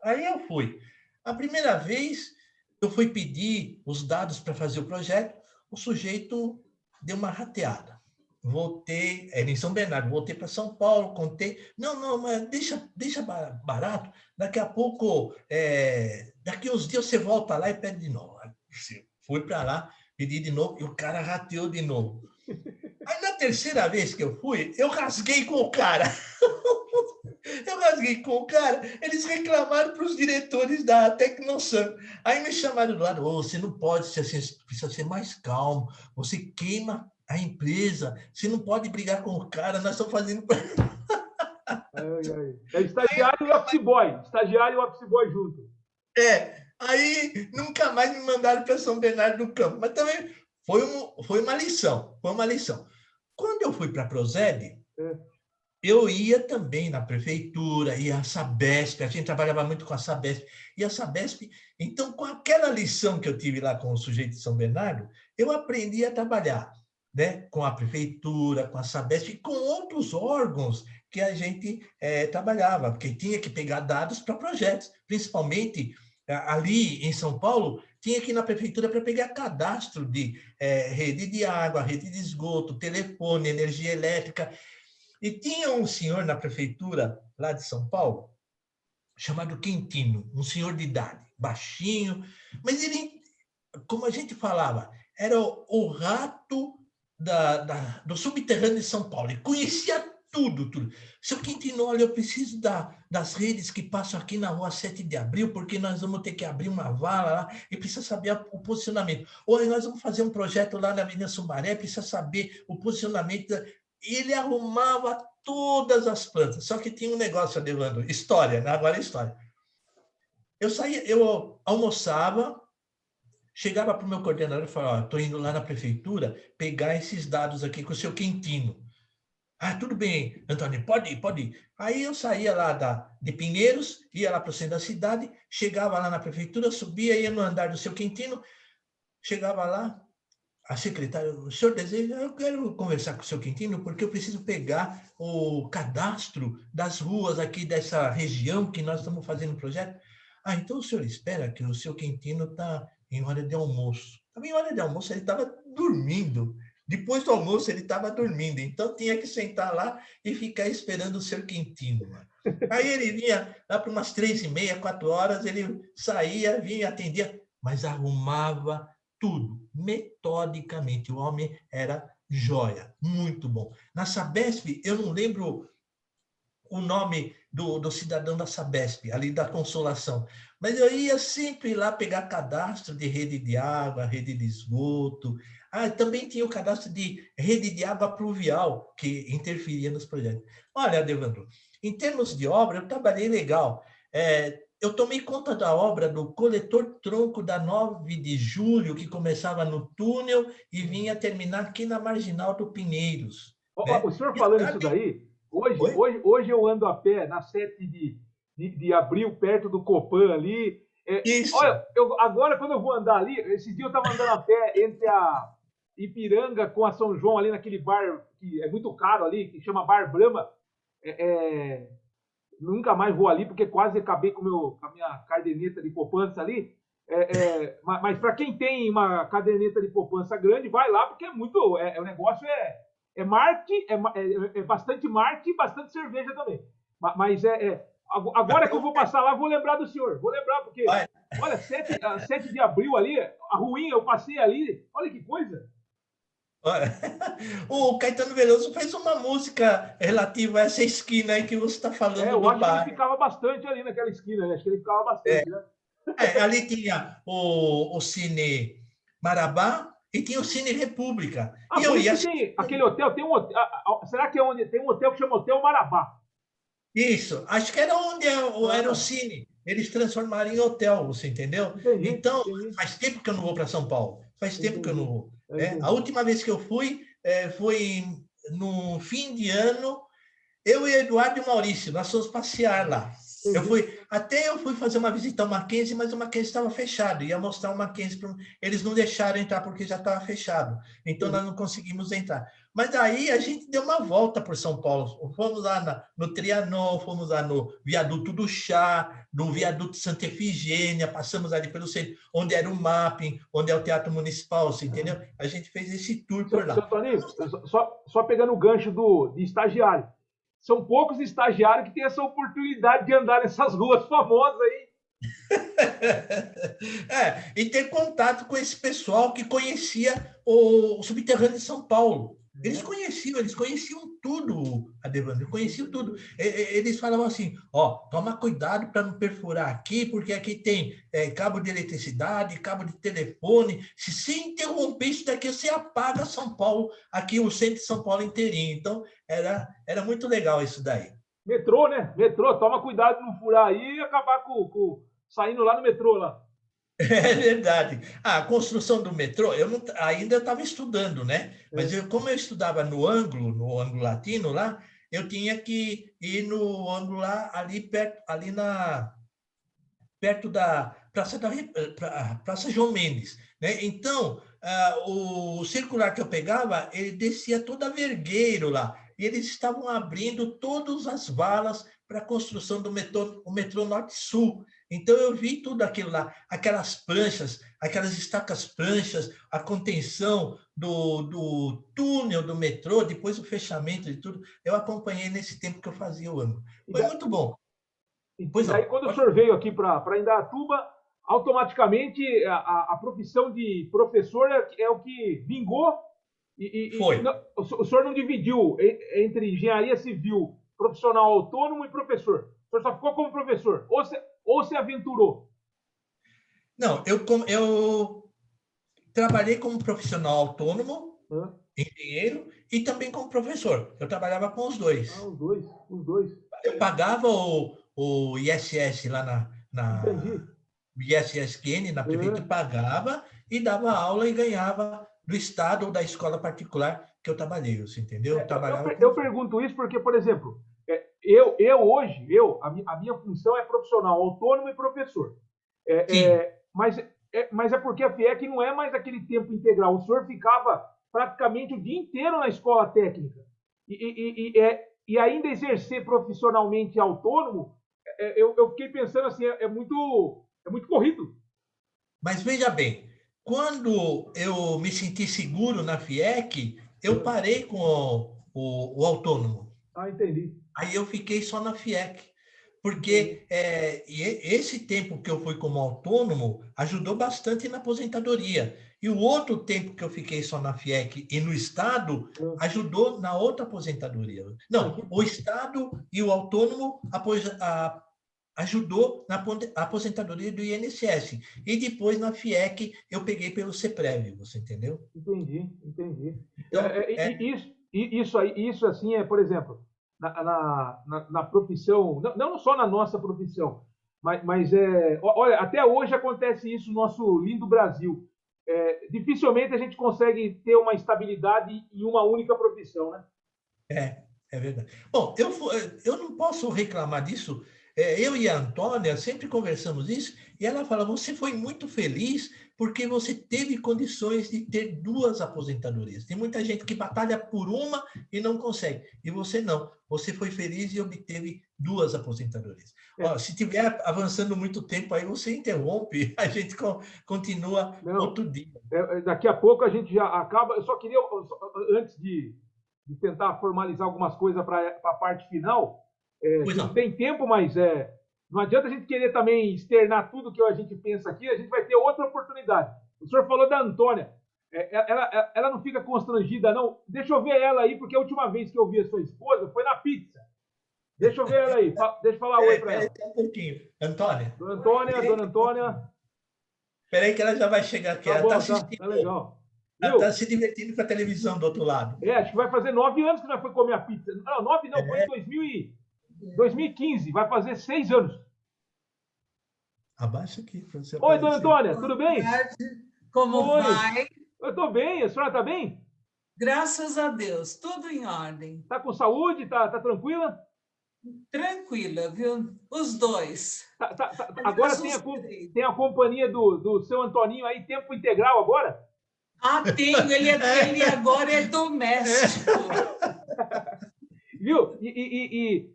Aí eu fui. A primeira vez, eu fui pedir os dados para fazer o projeto, o sujeito deu uma rateada. Voltei, era em São Bernardo, voltei para São Paulo, contei. Não, mas deixa barato, daqui a pouco, daqui uns dias você volta lá e pede de novo. Fui para lá, pedi de novo, e o cara rateou de novo. Aí, na terceira vez que eu fui, eu rasguei com o cara. Eles reclamaram para os diretores da Tecnosan. Aí me chamaram do lado, você não pode ser assim, precisa ser mais calmo, você queima a empresa, você não pode brigar com o cara, nós estamos fazendo... É estagiário e office boy junto. Aí nunca mais me mandaram para São Bernardo do Campo, mas também foi uma lição, Quando eu fui para a Prozed, eu ia também na prefeitura, ia a Sabesp, a gente trabalhava muito com a Sabesp, e a Sabesp, então, com aquela lição que eu tive lá com o sujeito de São Bernardo, eu aprendi a trabalhar, né, com a prefeitura, com a Sabesp e com outros órgãos que a gente trabalhava, porque tinha que pegar dados para projetos, principalmente ali em São Paulo, tinha que ir na prefeitura para pegar cadastro de rede de água, rede de esgoto, telefone, energia elétrica. E tinha um senhor na prefeitura lá de São Paulo, chamado Quintino, um senhor de idade, baixinho, mas ele, como a gente falava, era o rato do subterrâneo de São Paulo. Ele conhecia tudo. Seu Quintino, olha, eu preciso das redes que passam aqui na rua 7 de abril, porque nós vamos ter que abrir uma vala lá e precisa saber o posicionamento. Ou nós vamos fazer um projeto lá na Avenida Sumaré, precisa saber o posicionamento. Ele arrumava todas as plantas. Só que tinha um negócio, Adevando, história, né? Agora é história. Eu almoçava, chegava para o meu coordenador e falava, estou indo lá na prefeitura pegar esses dados aqui com o seu Quintino. Ah, tudo bem, Antônio, pode ir, pode ir. Aí eu saía lá de Pinheiros, ia lá para o centro da cidade, chegava lá na prefeitura, subia, ia no andar do seu Quintino, chegava lá, a secretária, o senhor deseja? Eu quero conversar com o seu Quintino porque eu preciso pegar o cadastro das ruas aqui dessa região que nós estamos fazendo o projeto. Ah, então o senhor espera que o seu Quintino está em hora de almoço. Estava em hora de almoço, ele estava dormindo. Depois do almoço, ele estava dormindo. Então, tinha que sentar lá e ficar esperando o seu Quintino. Mano. Aí ele vinha lá para umas 3h30, 4 horas, ele saía, vinha, atendia, mas arrumava tudo, metodicamente. O homem era joia, muito bom. Na Sabesp, eu não lembro o nome do cidadão da Sabesp, ali da Consolação, mas eu ia sempre lá pegar cadastro de rede de água, rede de esgoto. Ah, também tinha o cadastro de rede de água pluvial, que interferia nos projetos. Olha, Devandro, em termos de obra, eu trabalhei legal. Eu tomei conta da obra do coletor-tronco da 9 de julho, que começava no túnel e vinha terminar aqui na Marginal do Pinheiros. Né? O senhor falando isso daí, hoje eu ando a pé na 7 de abril, perto do Copan ali. Isso. Olha, agora quando eu vou andar ali, esse dia eu estava andando a pé entre a Ipiranga com a São João, ali naquele bar que é muito caro ali, que chama Bar Brahma. Nunca mais vou ali, porque quase acabei com a minha caderneta de poupança ali. Mas para quem tem uma caderneta de poupança grande, vai lá, porque é muito. O negócio é marketing, é bastante marketing e bastante cerveja também. Mas agora que eu vou passar lá, vou lembrar do senhor. Vou lembrar, porque, olha, 7 de abril ali, a ruinha, eu passei ali, olha que coisa. O Caetano Veloso fez uma música relativa a essa esquina aí que você está falando eu do acho bar. Que ele ficava bastante ali naquela esquina, né? Acho que ele ficava bastante, né? Ali tinha o Cine Marabá e tinha o Cine República. E eu ia... tem aquele hotel, tem um hotel, será que é onde tem um hotel que chama Hotel Marabá? Isso, acho que era onde era o Cine. Eles transformaram em hotel, você entendeu? Então, faz tempo que eu não vou para São Paulo. Faz tempo que eu não vou. A última vez que eu fui foi no fim de ano. Eu e Eduardo e Maurício, nós fomos passear lá. Eu fui fazer uma visita ao Mackenzie, mas o Mackenzie estava fechado. Ia mostrar o Mackenzie. Eles não deixaram entrar porque já estava fechado. Então, nós não conseguimos entrar. Mas aí a gente deu uma volta por São Paulo. Fomos lá no Trianon, fomos lá no Viaduto do Chá, no Viaduto Santa Efigênia, passamos ali pelo centro, onde era o Mapping, onde é o Teatro Municipal, você entendeu? A gente fez esse tour por lá. Seu Toninho, só pegando o gancho de estagiário. São poucos estagiários que têm essa oportunidade de andar nessas ruas famosas aí. E ter contato com esse pessoal que conhecia o subterrâneo de São Paulo. Eles conheciam tudo, Adevandro, conheciam tudo. Eles falavam assim, toma cuidado para não perfurar aqui, porque aqui tem cabo de eletricidade, cabo de telefone. Se você interromper isso daqui, você apaga São Paulo, aqui o centro de São Paulo inteirinho. Então, era muito legal isso daí. Metrô, né? Metrô, toma cuidado de não furar aí e acabar saindo lá no metrô lá. É verdade. A construção do metrô, ainda estava estudando, né? Mas como eu estudava no ângulo latino lá, eu tinha que ir no ângulo lá, perto da Praça João Mendes, né? Então, o circular que eu pegava, ele descia todo a Vergueiro lá, e eles estavam abrindo todas as valas para a construção do metrô Norte-Sul. Então, eu vi tudo aquilo lá, aquelas pranchas, aquelas estacas-pranchas, a contenção do túnel do metrô, depois o fechamento de tudo. Eu acompanhei nesse tempo que eu fazia o ângulo. Foi muito bom. E aí, quando o senhor veio aqui para Indaiatuba, automaticamente a profissão de professor é o que vingou. Foi. O senhor não dividiu entre engenharia civil, profissional autônomo e professor. O senhor só ficou como professor. Ou se aventurou? Não, eu trabalhei como profissional autônomo, engenheiro, e também como professor. Eu trabalhava com os dois. Os dois. Eu pagava o ISS lá o ISSQN, na prefeitura, pagava e dava aula e ganhava do Estado ou da escola particular que eu trabalhei, você entendeu? Eu pergunto isso porque, por exemplo, a minha função é profissional, autônomo e professor. Mas é porque a FIEC não é mais aquele tempo integral. O senhor ficava praticamente o dia inteiro na escola técnica. E ainda exercer profissionalmente autônomo, eu fiquei pensando assim, é muito corrido. Mas veja bem, quando eu me senti seguro na FIEC, eu parei com o autônomo. Ah, entendi. Aí eu fiquei só na FIEC, porque esse tempo que eu fui como autônomo ajudou bastante na aposentadoria. E o outro tempo que eu fiquei só na FIEC e no Estado ajudou na outra aposentadoria. Não, o Estado e o autônomo ajudou na aposentadoria do INSS. E depois, na FIEC, eu peguei pelo CEPREV, você entendeu? Entendi. Então, isso assim, por exemplo, na profissão, não só na nossa profissão, mas olha, até hoje acontece isso no nosso lindo Brasil. Dificilmente a gente consegue ter uma estabilidade em uma única profissão, né? É verdade. Bom, eu não posso reclamar disso. Eu e a Antônia sempre conversamos isso, e ela fala, você foi muito feliz porque você teve condições de ter 2 aposentadorias. Tem muita gente que batalha por uma e não consegue. E você não. Você foi feliz e obteve 2 aposentadorias. Se estiver avançando muito tempo, aí você interrompe, a gente continua outro dia. Daqui a pouco a gente já acaba. Eu só queria, antes de tentar formalizar algumas coisas para a parte final, não tem tempo, mas não adianta a gente querer também externar tudo que a gente pensa aqui, a gente vai ter outra oportunidade. O senhor falou da Antônia, ela não fica constrangida, não? Deixa eu ver ela aí, porque a última vez que eu vi a sua esposa foi na pizza. Deixa eu ver ela aí, deixa eu falar oi para ela. Um pouquinho. Antônia. Dona Antônia. Espera aí que ela já vai chegar aqui. Tá ela bom, está assistindo. Tá legal. Ela está se divertindo com a televisão do outro lado. Acho que vai fazer 9 anos que nós foi comer a pizza. Não, 9 não, foi em 2015. Vai fazer 6 anos. Abaixa aqui. Oi, dona Antônia, tudo bem? Como vai? Eu estou bem. A senhora está bem? Graças a Deus, tudo em ordem. Está com saúde? Tá tranquila? Tranquila, viu? Os dois. Agora tem a companhia do seu Antoninho aí, tempo integral agora? Tenho. Ele agora é doméstico. Viu? E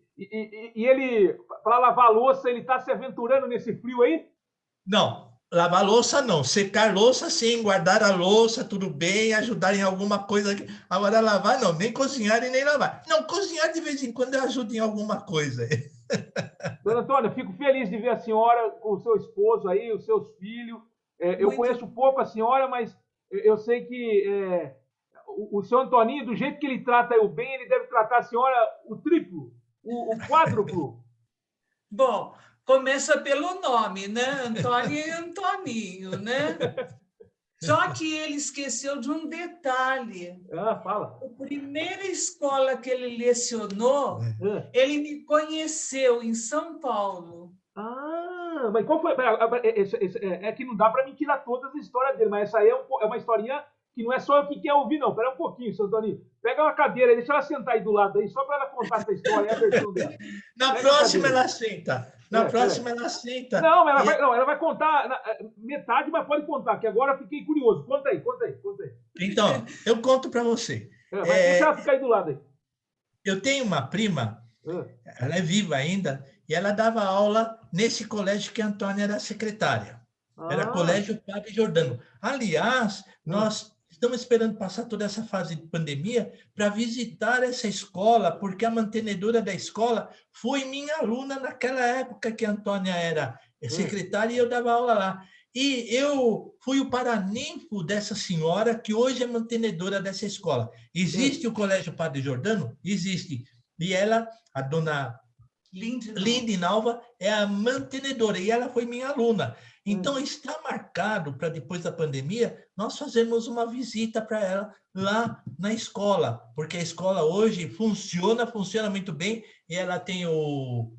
ele, para lavar a louça, ele está se aventurando nesse frio aí? Não, lavar louça não. Secar louça sim, guardar a louça, tudo bem, ajudar em alguma coisa. Agora lavar não, nem cozinhar e nem lavar. Não, cozinhar de vez em quando eu ajudo em alguma coisa. Dona Antônia, fico feliz de ver a senhora com o seu esposo aí, os seus filhos. Eu conheço pouco a senhora, mas eu sei que o seu Antoninho, do jeito que ele trata eu bem, ele deve tratar a senhora o triplo, o quádruplo. Bom, começa pelo nome, né? Antônio e Antoninho, né? Só que ele esqueceu de um detalhe. Fala. A primeira escola que ele lecionou, ele me conheceu em São Paulo. Mas qual foi? Que não dá para me tirar todas as histórias dele, mas essa aí é uma historinha que não é só eu que quer ouvir, não. Espera um pouquinho, seu Antoninho. Pega uma cadeira aí, deixa ela sentar aí do lado aí, só para ela contar essa história, é a versão dela. Na próxima ela senta. Ela senta. Não, ela vai contar metade, mas pode contar, que agora eu fiquei curioso. Conta aí. Então, eu conto para você. Deixa ela ficar aí do lado aí. Eu tenho uma prima, ela é viva ainda, e ela dava aula nesse colégio que a Antônia era secretária. Era Colégio Padre Jordano. Aliás, nós estamos esperando passar toda essa fase de pandemia para visitar essa escola, porque a mantenedora da escola foi minha aluna naquela época que a Antônia era secretária e eu dava aula lá. E eu fui o paraninfo dessa senhora, que hoje é mantenedora dessa escola. Existe o Colégio Padre Jordano? Existe. E ela, a dona Lindinalva, é a mantenedora, e ela foi minha aluna. Então, está marcado para depois da pandemia, nós fazermos uma visita para ela lá na escola, porque a escola hoje funciona muito bem, e ela tem o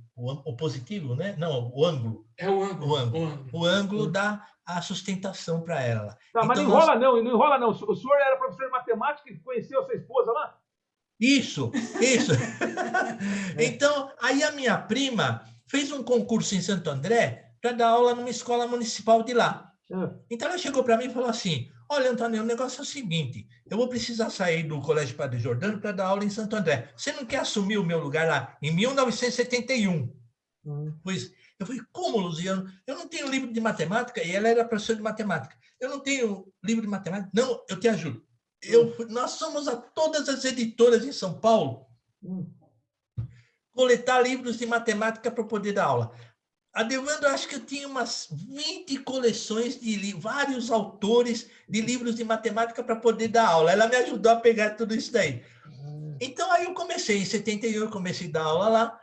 positivo, né? Não, o ângulo. É o ângulo. O ângulo dá a sustentação para ela. Tá, mas então, não enrola não, não enrola não. O senhor era professor de matemática e conheceu a sua esposa lá? Isso. Então, aí a minha prima fez um concurso em Santo André para dar aula numa escola municipal de lá. Então, ela chegou para mim e falou assim, olha, Antônio, o negócio é o seguinte, eu vou precisar sair do Colégio Padre Jordano para dar aula em Santo André. Você não quer assumir o meu lugar lá? Em 1971. Pois, eu falei, como, Luziano? Eu não tenho livro de matemática, e ela era professora de matemática. Eu não tenho livro de matemática. Não, eu te ajudo. Nós somos a todas as editoras em São Paulo coletar livros de matemática para poder dar aula. Adevando, acho que eu tinha umas 20 coleções de vários autores de livros de matemática para poder dar aula. Ela me ajudou a pegar tudo isso daí. Então, aí eu comecei, em 71, eu comecei a dar aula lá.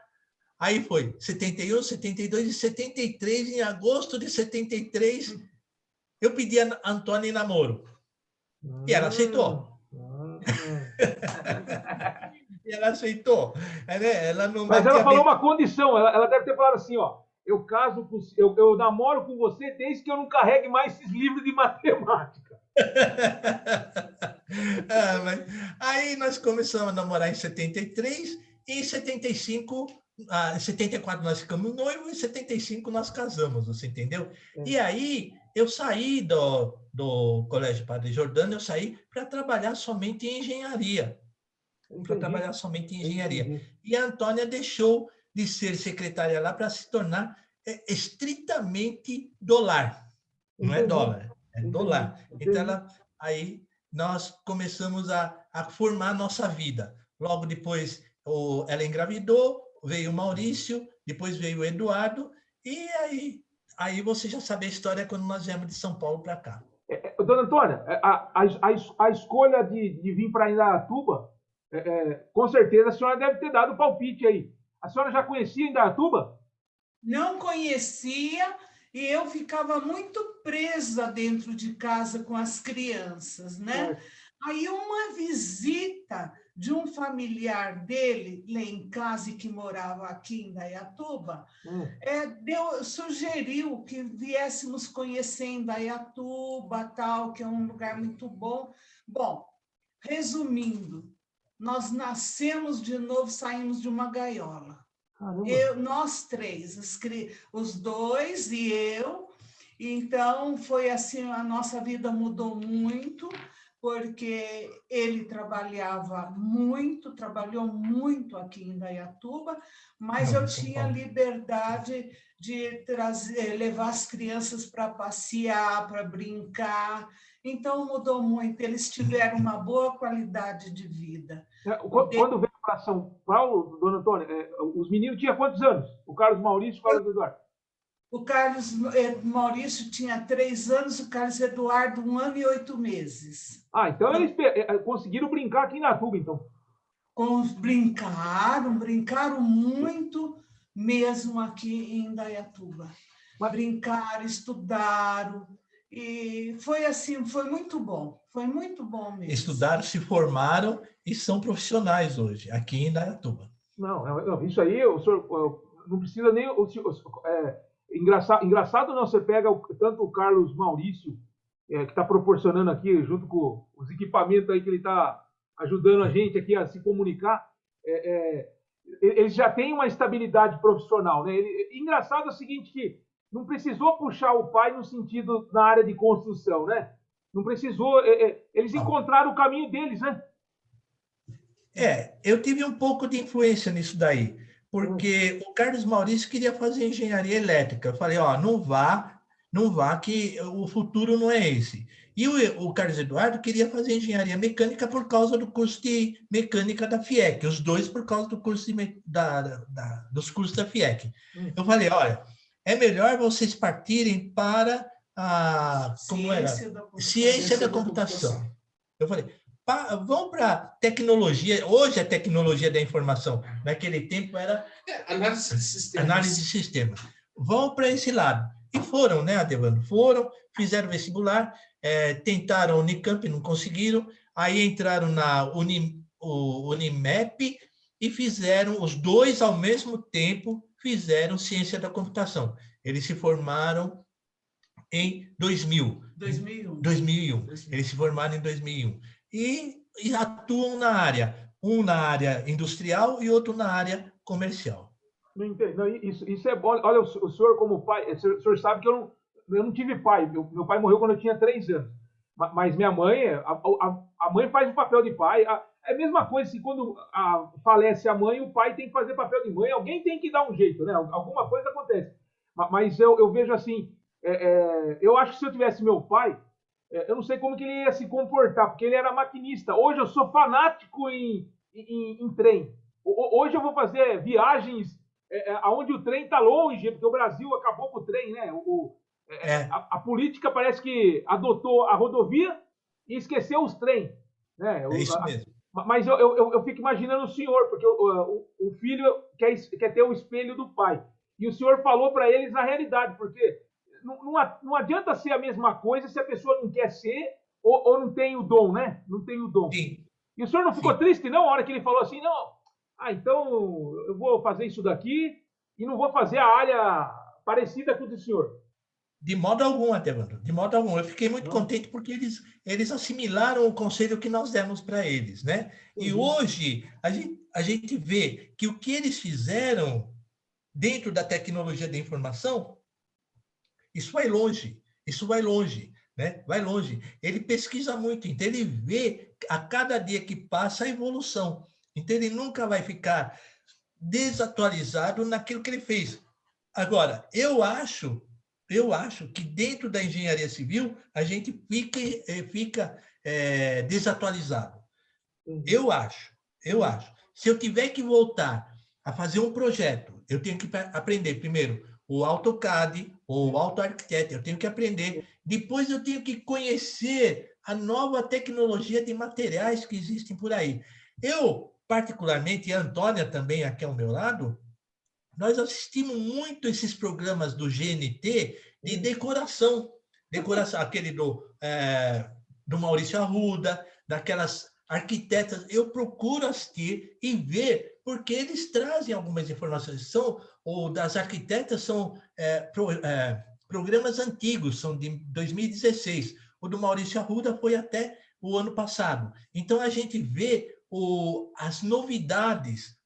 Aí foi 71, 72 e 73, em agosto de 73, eu pedi a Antônia em namoro. E ela aceitou. E ela aceitou. Ela não Mas ela falou uma condição. Ela deve ter falado assim, ó. Eu caso com, eu namoro com você desde que eu não carregue mais esses livros de matemática. Mas aí nós começamos a namorar em 73 e em 75, em 74 nós ficamos noivos e em 75 nós casamos, você entendeu? E aí eu saí do Colégio Padre Jordano, eu saí para trabalhar somente em engenharia. E a Antônia deixou de ser secretária lá para se tornar estritamente dólar. Não é dólar, é dólar. Então, aí nós começamos a formar a nossa vida. Logo depois, ela engravidou, veio o Maurício, depois veio o Eduardo, e aí você já sabe a história quando nós viemos de São Paulo para cá. Dona Antônia, a escolha de vir para Indaiatuba, com certeza a senhora deve ter dado palpite aí. A senhora já conhecia Indaiatuba? Não conhecia, e eu ficava muito presa dentro de casa com as crianças, né? Aí uma visita de um familiar dele, lá em casa, que morava aqui em Indaiatuba, sugeriu que viéssemos conhecer Indaiatuba, tal, que é um lugar muito bom. Bom, resumindo, nós nascemos de novo, saímos de uma gaiola. Nós três, os dois e eu. Então, foi assim, a nossa vida mudou muito, porque ele trabalhou muito aqui em Indaiatuba, mas eu tinha liberdade de levar as crianças para passear, para brincar. Então, mudou muito. Eles tiveram uma boa qualidade de vida. Quando veio para São Paulo, dona Antônia, os meninos tinham quantos anos? O Carlos Maurício e o Carlos Eduardo? O Carlos Maurício tinha 3 anos, o Carlos Eduardo 1 ano e 8 meses. Então eles conseguiram brincar aqui em Indaiatuba, então. Brincaram muito mesmo aqui em Indaiatuba. Brincaram, estudaram, e foi assim, foi muito bom mesmo. Estudaram, se formaram e são profissionais hoje, aqui em Indaiatuba. Não, isso aí, o senhor não precisa nem... Engraçado não, você pega tanto o Carlos Maurício, que está proporcionando aqui, junto com os equipamentos aí que ele está ajudando a gente aqui a se comunicar, ele já tem uma estabilidade profissional, né? Engraçado é o seguinte, que não precisou puxar o pai no sentido na área de construção, né? Não precisou, eles encontraram o caminho deles, né? Eu tive um pouco de influência nisso daí, porque o Carlos Maurício queria fazer engenharia elétrica. Eu falei, não vá, que o futuro não é esse. E o Carlos Eduardo queria fazer engenharia mecânica por causa do curso de mecânica da FIEC, os dois por causa do curso dos cursos da FIEC. Eu falei, olha, é melhor vocês partirem para a ciência da computação. Eu falei, vão para tecnologia. Hoje é tecnologia da informação. Naquele tempo era análise de sistemas. Análise de sistemas. Vão para esse lado. E foram, né, Adevando? Foram, fizeram vestibular, tentaram Unicamp, não conseguiram, aí entraram na Unimep e fizeram, os dois ao mesmo tempo, fizeram ciência da computação. Eles se formaram em 2000. 2001. Eles se formaram em 2001. E atuam na área, um na área industrial e outro na área comercial. Não entendo. Não, isso é bom. Olha, o senhor como pai, o senhor sabe que eu não tive pai. Meu pai morreu quando eu tinha 3 anos. Mas minha mãe, a mãe faz o papel de pai. É a mesma coisa se quando falece a mãe, o pai tem que fazer papel de mãe. Alguém tem que dar um jeito, né? Alguma coisa acontece. Mas eu vejo assim, eu acho que se eu tivesse meu pai, eu não sei como que ele ia se comportar, porque ele era maquinista. Hoje eu sou fanático em trem. Hoje eu vou fazer viagens aonde o trem está longe, porque o Brasil acabou com o trem, né? A política parece que adotou a rodovia e esqueceu os trens. Né? É isso mesmo. Mas eu fico imaginando o senhor, porque o filho quer ter o espelho do pai. E o senhor falou para eles a realidade, porque não adianta ser a mesma coisa se a pessoa não quer ser ou não tem o dom, né? Não tem o dom. Sim. E o senhor não ficou triste, não, a hora que ele falou assim, não, então eu vou fazer isso daqui e não vou fazer a área parecida com o do senhor? De modo algum, Adevando, de modo algum. Eu fiquei muito contente porque eles assimilaram o conselho que nós demos para eles, né? E hoje a gente vê que o que eles fizeram dentro da tecnologia da informação, isso vai longe, né? Vai longe. Ele pesquisa muito, então ele vê a cada dia que passa a evolução. Então ele nunca vai ficar desatualizado naquilo que ele fez. Agora, eu acho que dentro da engenharia civil a gente fica desatualizado. Eu acho. Se eu tiver que voltar a fazer um projeto, eu tenho que aprender primeiro o AutoCAD ou o AutoArchitect, eu tenho que aprender. Depois eu tenho que conhecer a nova tecnologia de materiais que existem por aí. Eu, particularmente, e a Antônia também aqui ao meu lado, nós assistimos muito esses programas do GNT de decoração. Aquele do Maurício Arruda, daquelas arquitetas. Eu procuro assistir e ver, porque eles trazem algumas informações. Das arquitetas são programas antigos, são de 2016. O do Maurício Arruda foi até o ano passado. Então, a gente vê as novidades.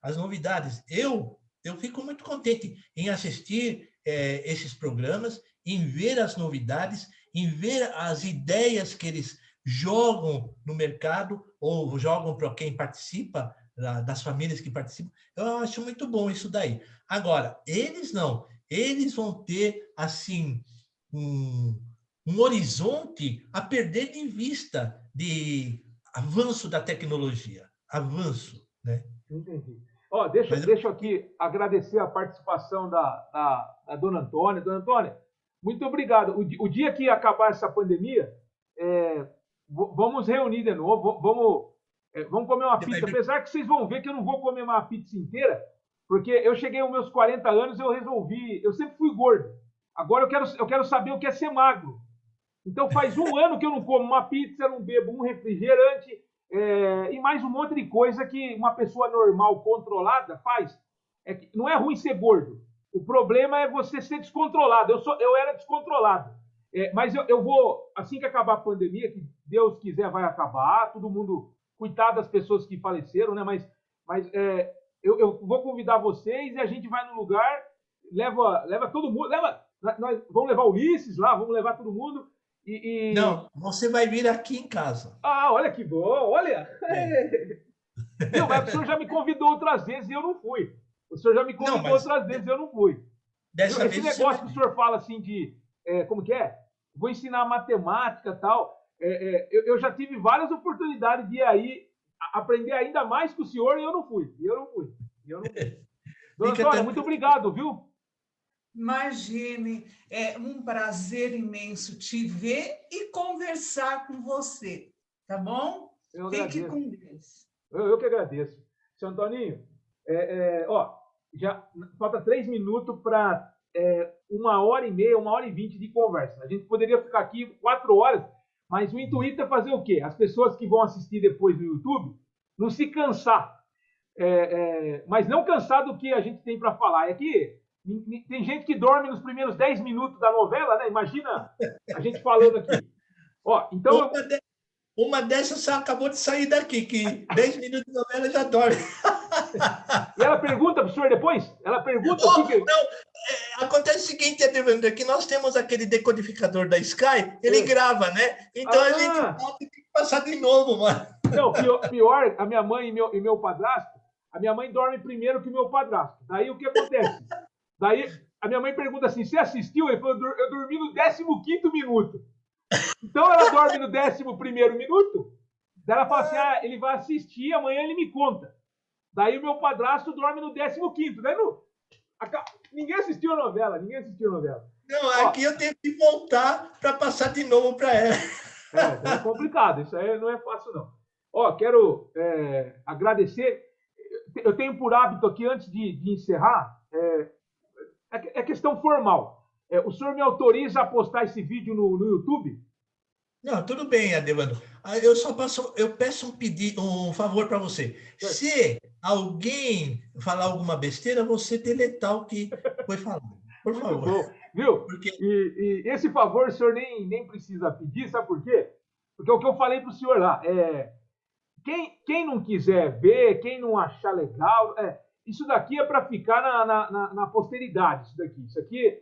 Eu fico muito contente em assistir esses programas, em ver as novidades, em ver as ideias que eles jogam no mercado ou jogam para quem participa, das famílias que participam. Eu acho muito bom isso daí. Agora, eles não. Eles vão ter, assim, um horizonte a perder de vista de avanço da tecnologia. Avanço, né? Entendi. Deixa eu aqui agradecer a participação da dona Antônia. Dona Antônia, muito obrigado. O dia que acabar essa pandemia, vamos reunir de novo, vamos comer uma pizza. Apesar que vocês vão ver que eu não vou comer uma pizza inteira, porque eu cheguei aos meus 40 anos, eu sempre fui gordo. Agora eu quero saber o que é ser magro. Então faz 1 ano que eu não como uma pizza, não bebo um refrigerante, e mais um monte de coisa que uma pessoa normal, controlada, faz. Não é ruim ser gordo. O problema é você ser descontrolado. Eu era descontrolado. Mas eu vou, assim que acabar a pandemia, que Deus quiser vai acabar, todo mundo, coitado das pessoas que faleceram, né? Mas eu vou convidar vocês e a gente vai no lugar, leva todo mundo, nós vamos levar o Ulisses lá, vamos levar todo mundo. Não, você vai vir aqui em casa. Ah, olha que bom, olha! Não, mas o senhor já me convidou outras vezes e eu não fui. O senhor já me convidou outras vezes e eu não fui. Esse negócio que o senhor fala assim de... como que é? Vou ensinar matemática e tal. Eu já tive várias oportunidades de ir aí aprender ainda mais com o senhor e eu não fui. Dona Antônia, muito obrigado, viu? Imagine, é um prazer imenso te ver e conversar com você, tá bom? Fique com Deus. Eu que agradeço. Seu Antoninho, já falta 3 minutos para 1h30, 1h20 de conversa. A gente poderia ficar aqui 4 horas, mas o intuito é fazer o quê? As pessoas que vão assistir depois no YouTube não se cansar. Mas não cansar do que a gente tem para falar. É que tem gente que dorme nos primeiros 10 minutos da novela, né? Imagina a gente falando aqui. Ó, então... Uma dessas só acabou de sair daqui, que 10 minutos de novela já dorme. E ela pergunta para o senhor depois? Ela pergunta o que... Não, acontece o seguinte, Adevandro, que nós temos aquele decodificador da Sky, ele grava, né? Então a gente tem que passar de novo, mano. Não, pior, a minha mãe e meu padrasto, a minha mãe dorme primeiro que o meu padrasto. Daí o que acontece? Daí a minha mãe pergunta assim, você assistiu? Ele falou, eu dormi no 15º minuto. Então ela dorme no 11º minuto, daí ela fala assim, ele vai assistir, amanhã ele me conta. Daí o meu padrasto dorme no 15º. Daí ninguém assistiu a novela, Não, aqui eu tenho que voltar para passar de novo para ela. É complicado, isso aí não é fácil, não. Ó, quero agradecer. Eu tenho por hábito aqui, antes de encerrar, é questão formal. O senhor me autoriza a postar esse vídeo no YouTube? Não, tudo bem, Adevandro. Eu peço um favor para você. Se alguém falar alguma besteira, você deletar o que foi falado. Por favor. Bom, viu? Porque... E esse favor o senhor nem precisa pedir, sabe por quê? Porque o que eu falei para o senhor lá, quem não quiser ver, quem não achar legal, isso daqui é para ficar na posteridade. Isso aqui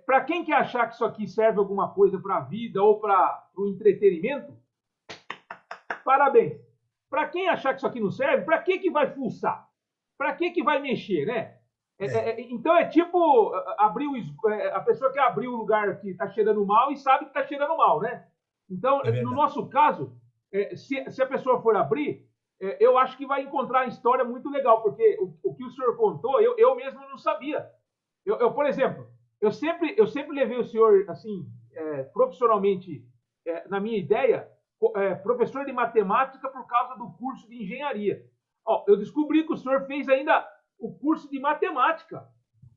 para quem quer achar que isso aqui serve alguma coisa para a vida ou para o entretenimento, parabéns. Para quem achar que isso aqui não serve, para que vai fuçar? Para que vai mexer, né? Então é tipo a pessoa que abriu o lugar que está cheirando mal e sabe que está cheirando mal, né? Então, no nosso caso, se a pessoa for abrir, eu acho que vai encontrar uma história muito legal, porque o que o senhor contou, eu mesmo não sabia. Por exemplo, eu sempre levei o senhor, assim, profissionalmente, na minha ideia, professor de matemática por causa do curso de engenharia. Ó, eu descobri que o senhor fez ainda o curso de matemática.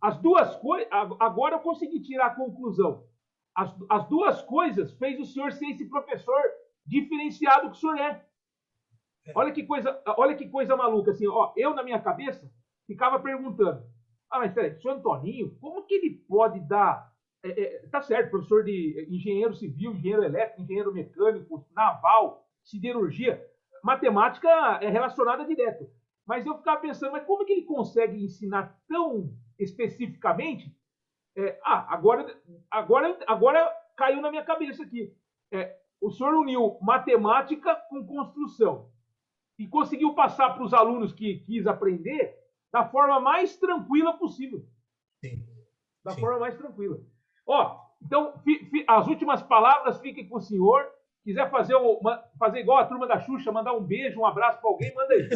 As duas coisas, agora eu consegui tirar a conclusão. As duas coisas fez o senhor ser esse professor diferenciado que o senhor é. Olha que coisa maluca, assim, ó, eu na minha cabeça ficava perguntando, mas peraí, o senhor Antoninho, como que ele pode dar... tá certo, professor de engenheiro civil, engenheiro elétrico, engenheiro mecânico, naval, siderurgia, matemática é relacionada direto. Mas eu ficava pensando, mas como que ele consegue ensinar tão especificamente? Agora caiu na minha cabeça aqui. O senhor uniu matemática com construção e conseguiu passar para os alunos que quis aprender da forma mais tranquila possível. Sim. Da forma mais tranquila. Ó, então, as últimas palavras fiquem com o senhor. Quiser fazer igual a turma da Xuxa, mandar um beijo, um abraço para alguém, manda aí.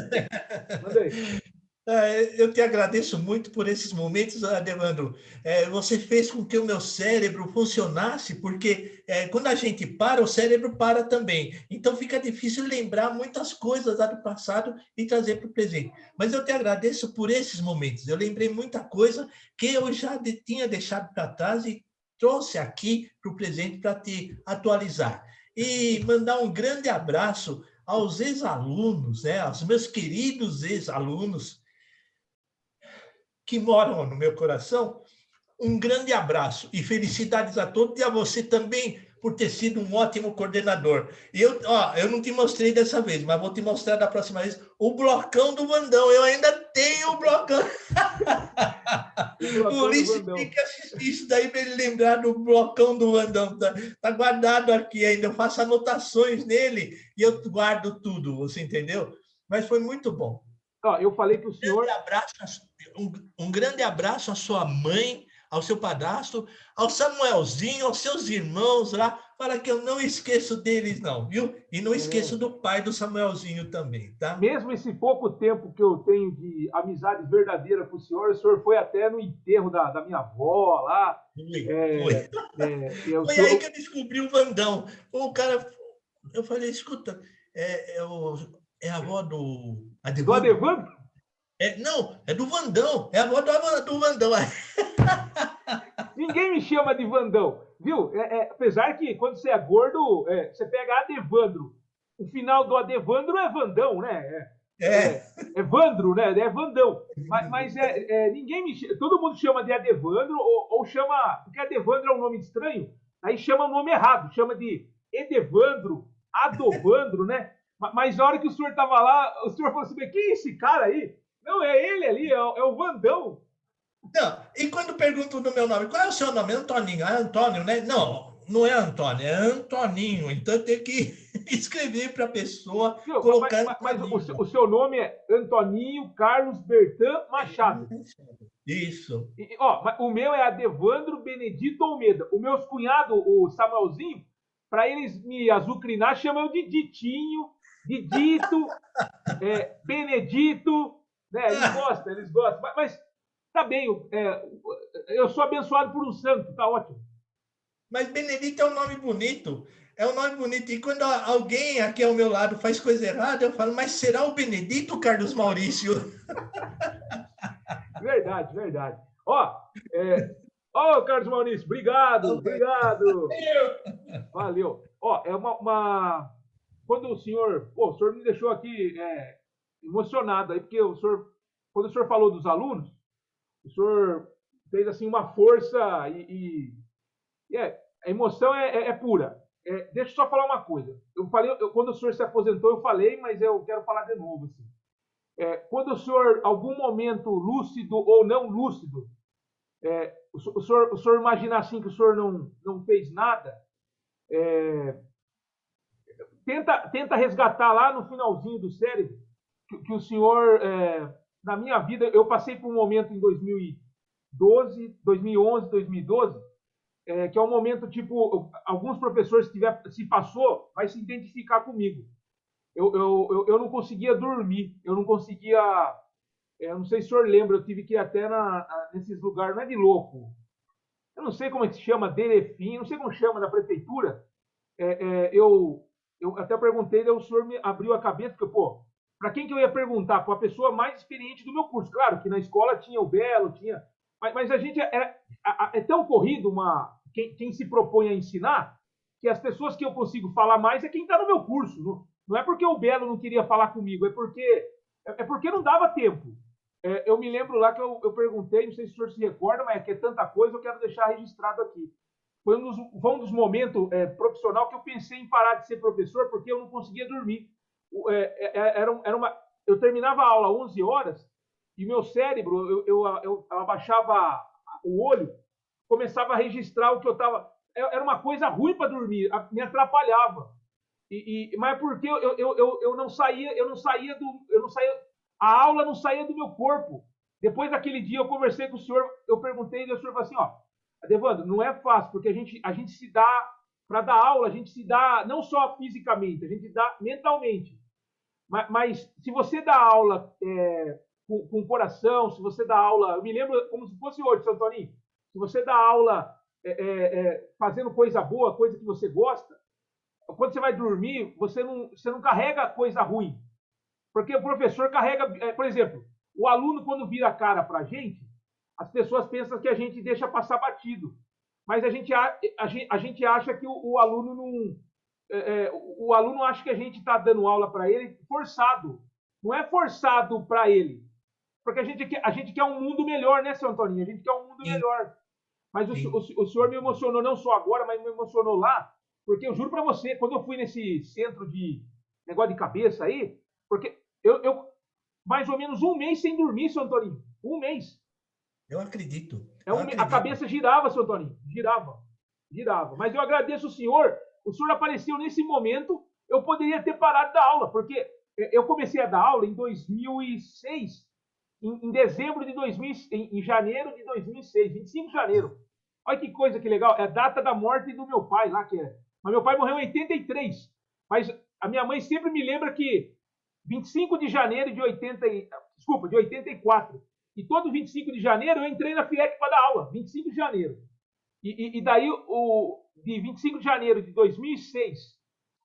Manda aí. Eu te agradeço muito por esses momentos, Adevandro. Você fez com que o meu cérebro funcionasse, porque quando a gente para, o cérebro para também. Então fica difícil lembrar muitas coisas lá do passado e trazer para o presente. Mas eu te agradeço por esses momentos. Eu lembrei muita coisa que eu já tinha deixado para trás e trouxe aqui para o presente para te atualizar. E mandar um grande abraço aos ex-alunos, aos meus queridos ex-alunos, que moram no meu coração, um grande abraço e felicidades a todos e a você também por ter sido um ótimo coordenador. Eu não te mostrei dessa vez, mas vou te mostrar da próxima vez o blocão do Vandão. Eu ainda tenho o blocão. O Ulisses tem que assistir isso daí para ele lembrar do blocão do Vandão. Tá guardado aqui ainda. Eu faço anotações nele e eu guardo tudo, você entendeu? Mas foi muito bom. Eu falei que o senhor... Um grande abraço à sua mãe, ao seu padrasto, ao Samuelzinho, aos seus irmãos lá, para que eu não esqueço deles, não, viu? E não esqueço do pai do Samuelzinho também, tá? Mesmo esse pouco tempo que eu tenho de amizade verdadeira com o senhor foi até no enterro da minha avó lá. Foi. Foi aí que eu descobri o Vandão. O cara, eu falei, escuta, é a avó do Adevandro? Do Adevandro? Não, é do Vandão. É a avó do Vandão. Ninguém me chama de Vandão, viu? Apesar que quando você é gordo, você pega Adevandro. O final do Adevandro é Vandão, né? É Vandro, né? É Vandão. Mas ninguém me chama. Todo mundo chama de Adevandro ou chama. Porque Adevandro é um nome estranho, aí chama o nome errado, chama de Edevandro, Adovandro, né? Mas na hora que o senhor estava lá, o senhor falou assim: quem é esse cara aí? Não, é ele ali, é o Vandão. Não, e quando perguntam do meu nome, qual é o seu nome? Antoninho. Ah, Antônio, né? Não, não é Antônio, é Antoninho. Então tem que escrever para a pessoa, colocar mas o seu nome é Antoninho Carlos Bertan Machado. Isso. O meu é Adevandro Benedito Almeida. Os meus cunhados, o Samuelzinho, para eles me azucrinar, chamam eu de Ditinho, Didito, Benedito. Né? Eles gostam. Mas tá bem, eu sou abençoado por um santo, tá ótimo. Mas Benedito é um nome bonito. É um nome bonito. E quando alguém aqui ao meu lado faz coisa errada, eu falo, mas será o Benedito, Carlos Maurício? Verdade. Carlos Maurício, obrigado. Valeu. Quando o senhor me deixou aqui emocionado aí, porque quando o senhor falou dos alunos, o senhor fez assim uma força a emoção é pura. Deixa eu só falar uma coisa. Quando o senhor se aposentou, eu falei, mas eu quero falar de novo. Assim. Quando o senhor, algum momento lúcido ou não lúcido, o senhor imaginar assim que o senhor não fez nada, tenta resgatar lá no finalzinho do cérebro que o senhor, na minha vida, eu passei por um momento em 2011, 2012, que é um momento, tipo, alguns professores que se passou, vai se identificar comigo. Eu não conseguia dormir, eu não conseguia... não sei se o senhor lembra, eu tive que ir até nesses lugares, não é de louco, eu não sei como é que se chama, Derefim, não sei como chama, na prefeitura. Eu até perguntei, daí o senhor me abriu a cabeça, porque, para quem que eu ia perguntar? Para a pessoa mais experiente do meu curso. Claro que na escola tinha o Belo, tinha... Mas a gente é tão corrido quem se propõe a ensinar, que as pessoas que eu consigo falar mais é quem está no meu curso. Não é porque o Belo não queria falar comigo, é porque não dava tempo. Eu me lembro lá que eu perguntei, não sei se o senhor se recorda, mas é que é tanta coisa, eu quero deixar registrado aqui. Foi um dos momentos profissional que eu pensei em parar de ser professor, porque eu não conseguia dormir. Eu terminava a aula às 11 horas, e meu cérebro, eu abaixava o olho, começava a registrar o que eu estava... Era uma coisa ruim para dormir, me atrapalhava. Mas porque eu não saía a aula não saía do meu corpo. Depois daquele dia eu conversei com o senhor, eu perguntei, e o senhor falou assim, Adevandro, não é fácil, porque a gente se dá, para dar aula, a gente se dá não só fisicamente, a gente dá mentalmente. Mas se você dá aula com o coração, se você dá aula... Eu me lembro como se fosse hoje, São Antoninho. Se você dá aula fazendo coisa boa, coisa que você gosta, quando você vai dormir, você não carrega coisa ruim. Porque o professor carrega... por exemplo, o aluno, quando vira a cara para a gente, as pessoas pensam que a gente deixa passar batido. Mas a gente acha que o aluno não... o aluno acha que a gente está dando aula para ele forçado. Não é forçado para ele. Porque a gente quer um mundo melhor, né, seu Antoninho? A gente quer um mundo melhor. Mas o senhor me emocionou, não só agora, mas me emocionou lá, porque eu juro para você, quando eu fui nesse centro de negócio de cabeça aí, porque eu mais ou menos um mês sem dormir, seu Antoninho. Um mês. Eu acredito. A cabeça girava, seu Antoninho. Girava. Mas eu agradeço o senhor apareceu nesse momento, eu poderia ter parado da aula, porque eu comecei a dar aula em 2006, em dezembro de 2000, em janeiro de 2006, 25 de janeiro. Olha que coisa que legal, é a data da morte do meu pai lá, mas meu pai morreu em 83, mas a minha mãe sempre me lembra que 25 de janeiro de 84, e todo 25 de janeiro eu entrei na FIEC para dar aula, 25 de janeiro. E daí, de 25 de janeiro de 2006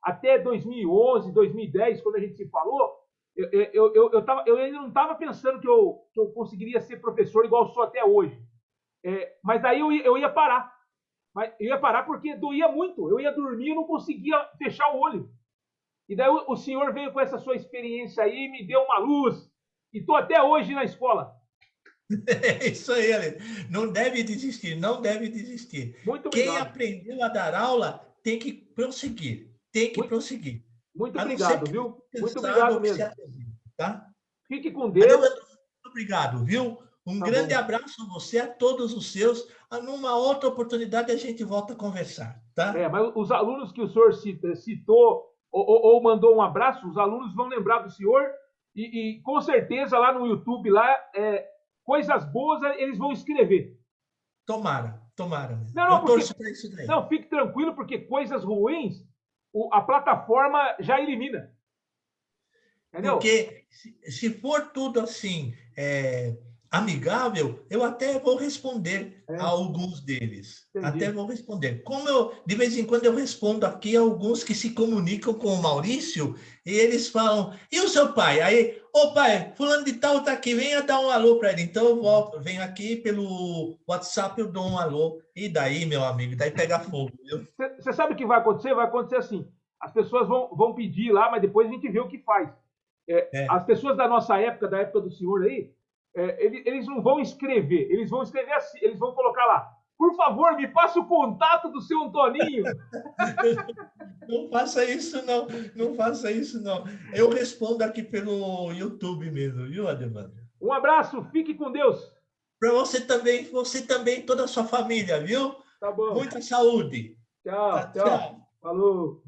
até 2011, 2010, quando a gente se falou, eu ainda não estava pensando que eu conseguiria ser professor igual sou até hoje. Mas aí eu ia parar. Mas eu ia parar porque doía muito. Eu ia dormir e não conseguia fechar o olho. E daí o senhor veio com essa sua experiência aí, me deu uma luz. E estou até hoje na escola. É isso aí, Ale. Não deve desistir, não deve desistir. Muito obrigado. Quem aprendeu a dar aula tem que prosseguir. Tem que prosseguir. Muito obrigado, viu? Muito obrigado mesmo. Tá? Fique com Deus. Muito obrigado, viu? Um grande abraço a você, a todos os seus. Numa outra oportunidade a gente volta a conversar, tá? Mas os alunos que o senhor citou ou mandou um abraço, os alunos vão lembrar do senhor e com certeza lá no YouTube, lá, coisas boas eles vão escrever. Tomara. Eu torço para isso daí. Não, fique tranquilo, porque coisas ruins a plataforma já elimina. Entendeu? Porque se for tudo assim, amigável, eu até vou responder a alguns deles. Entendi. Até vou responder. Como de vez em quando eu respondo aqui a alguns que se comunicam com o Maurício e eles falam, e o seu pai? Aí, pai, fulano de tal está aqui, venha dar um alô para ele. Então eu venho aqui pelo WhatsApp, eu dou um alô. E daí, meu amigo, daí pega fogo. Você sabe o que vai acontecer? Vai acontecer assim, as pessoas vão pedir lá, mas depois a gente vê o que faz. As pessoas da nossa época, da época do senhor aí, eles não vão escrever, eles vão escrever assim, eles vão colocar lá, por favor, me passa o contato do seu Antoninho. Não faça isso, não. Não faça isso, não. Eu respondo aqui pelo YouTube mesmo, viu, Adevandro? Um abraço, fique com Deus. Para você também, toda a sua família, viu? Tá bom. Muita saúde. Tchau. Falou.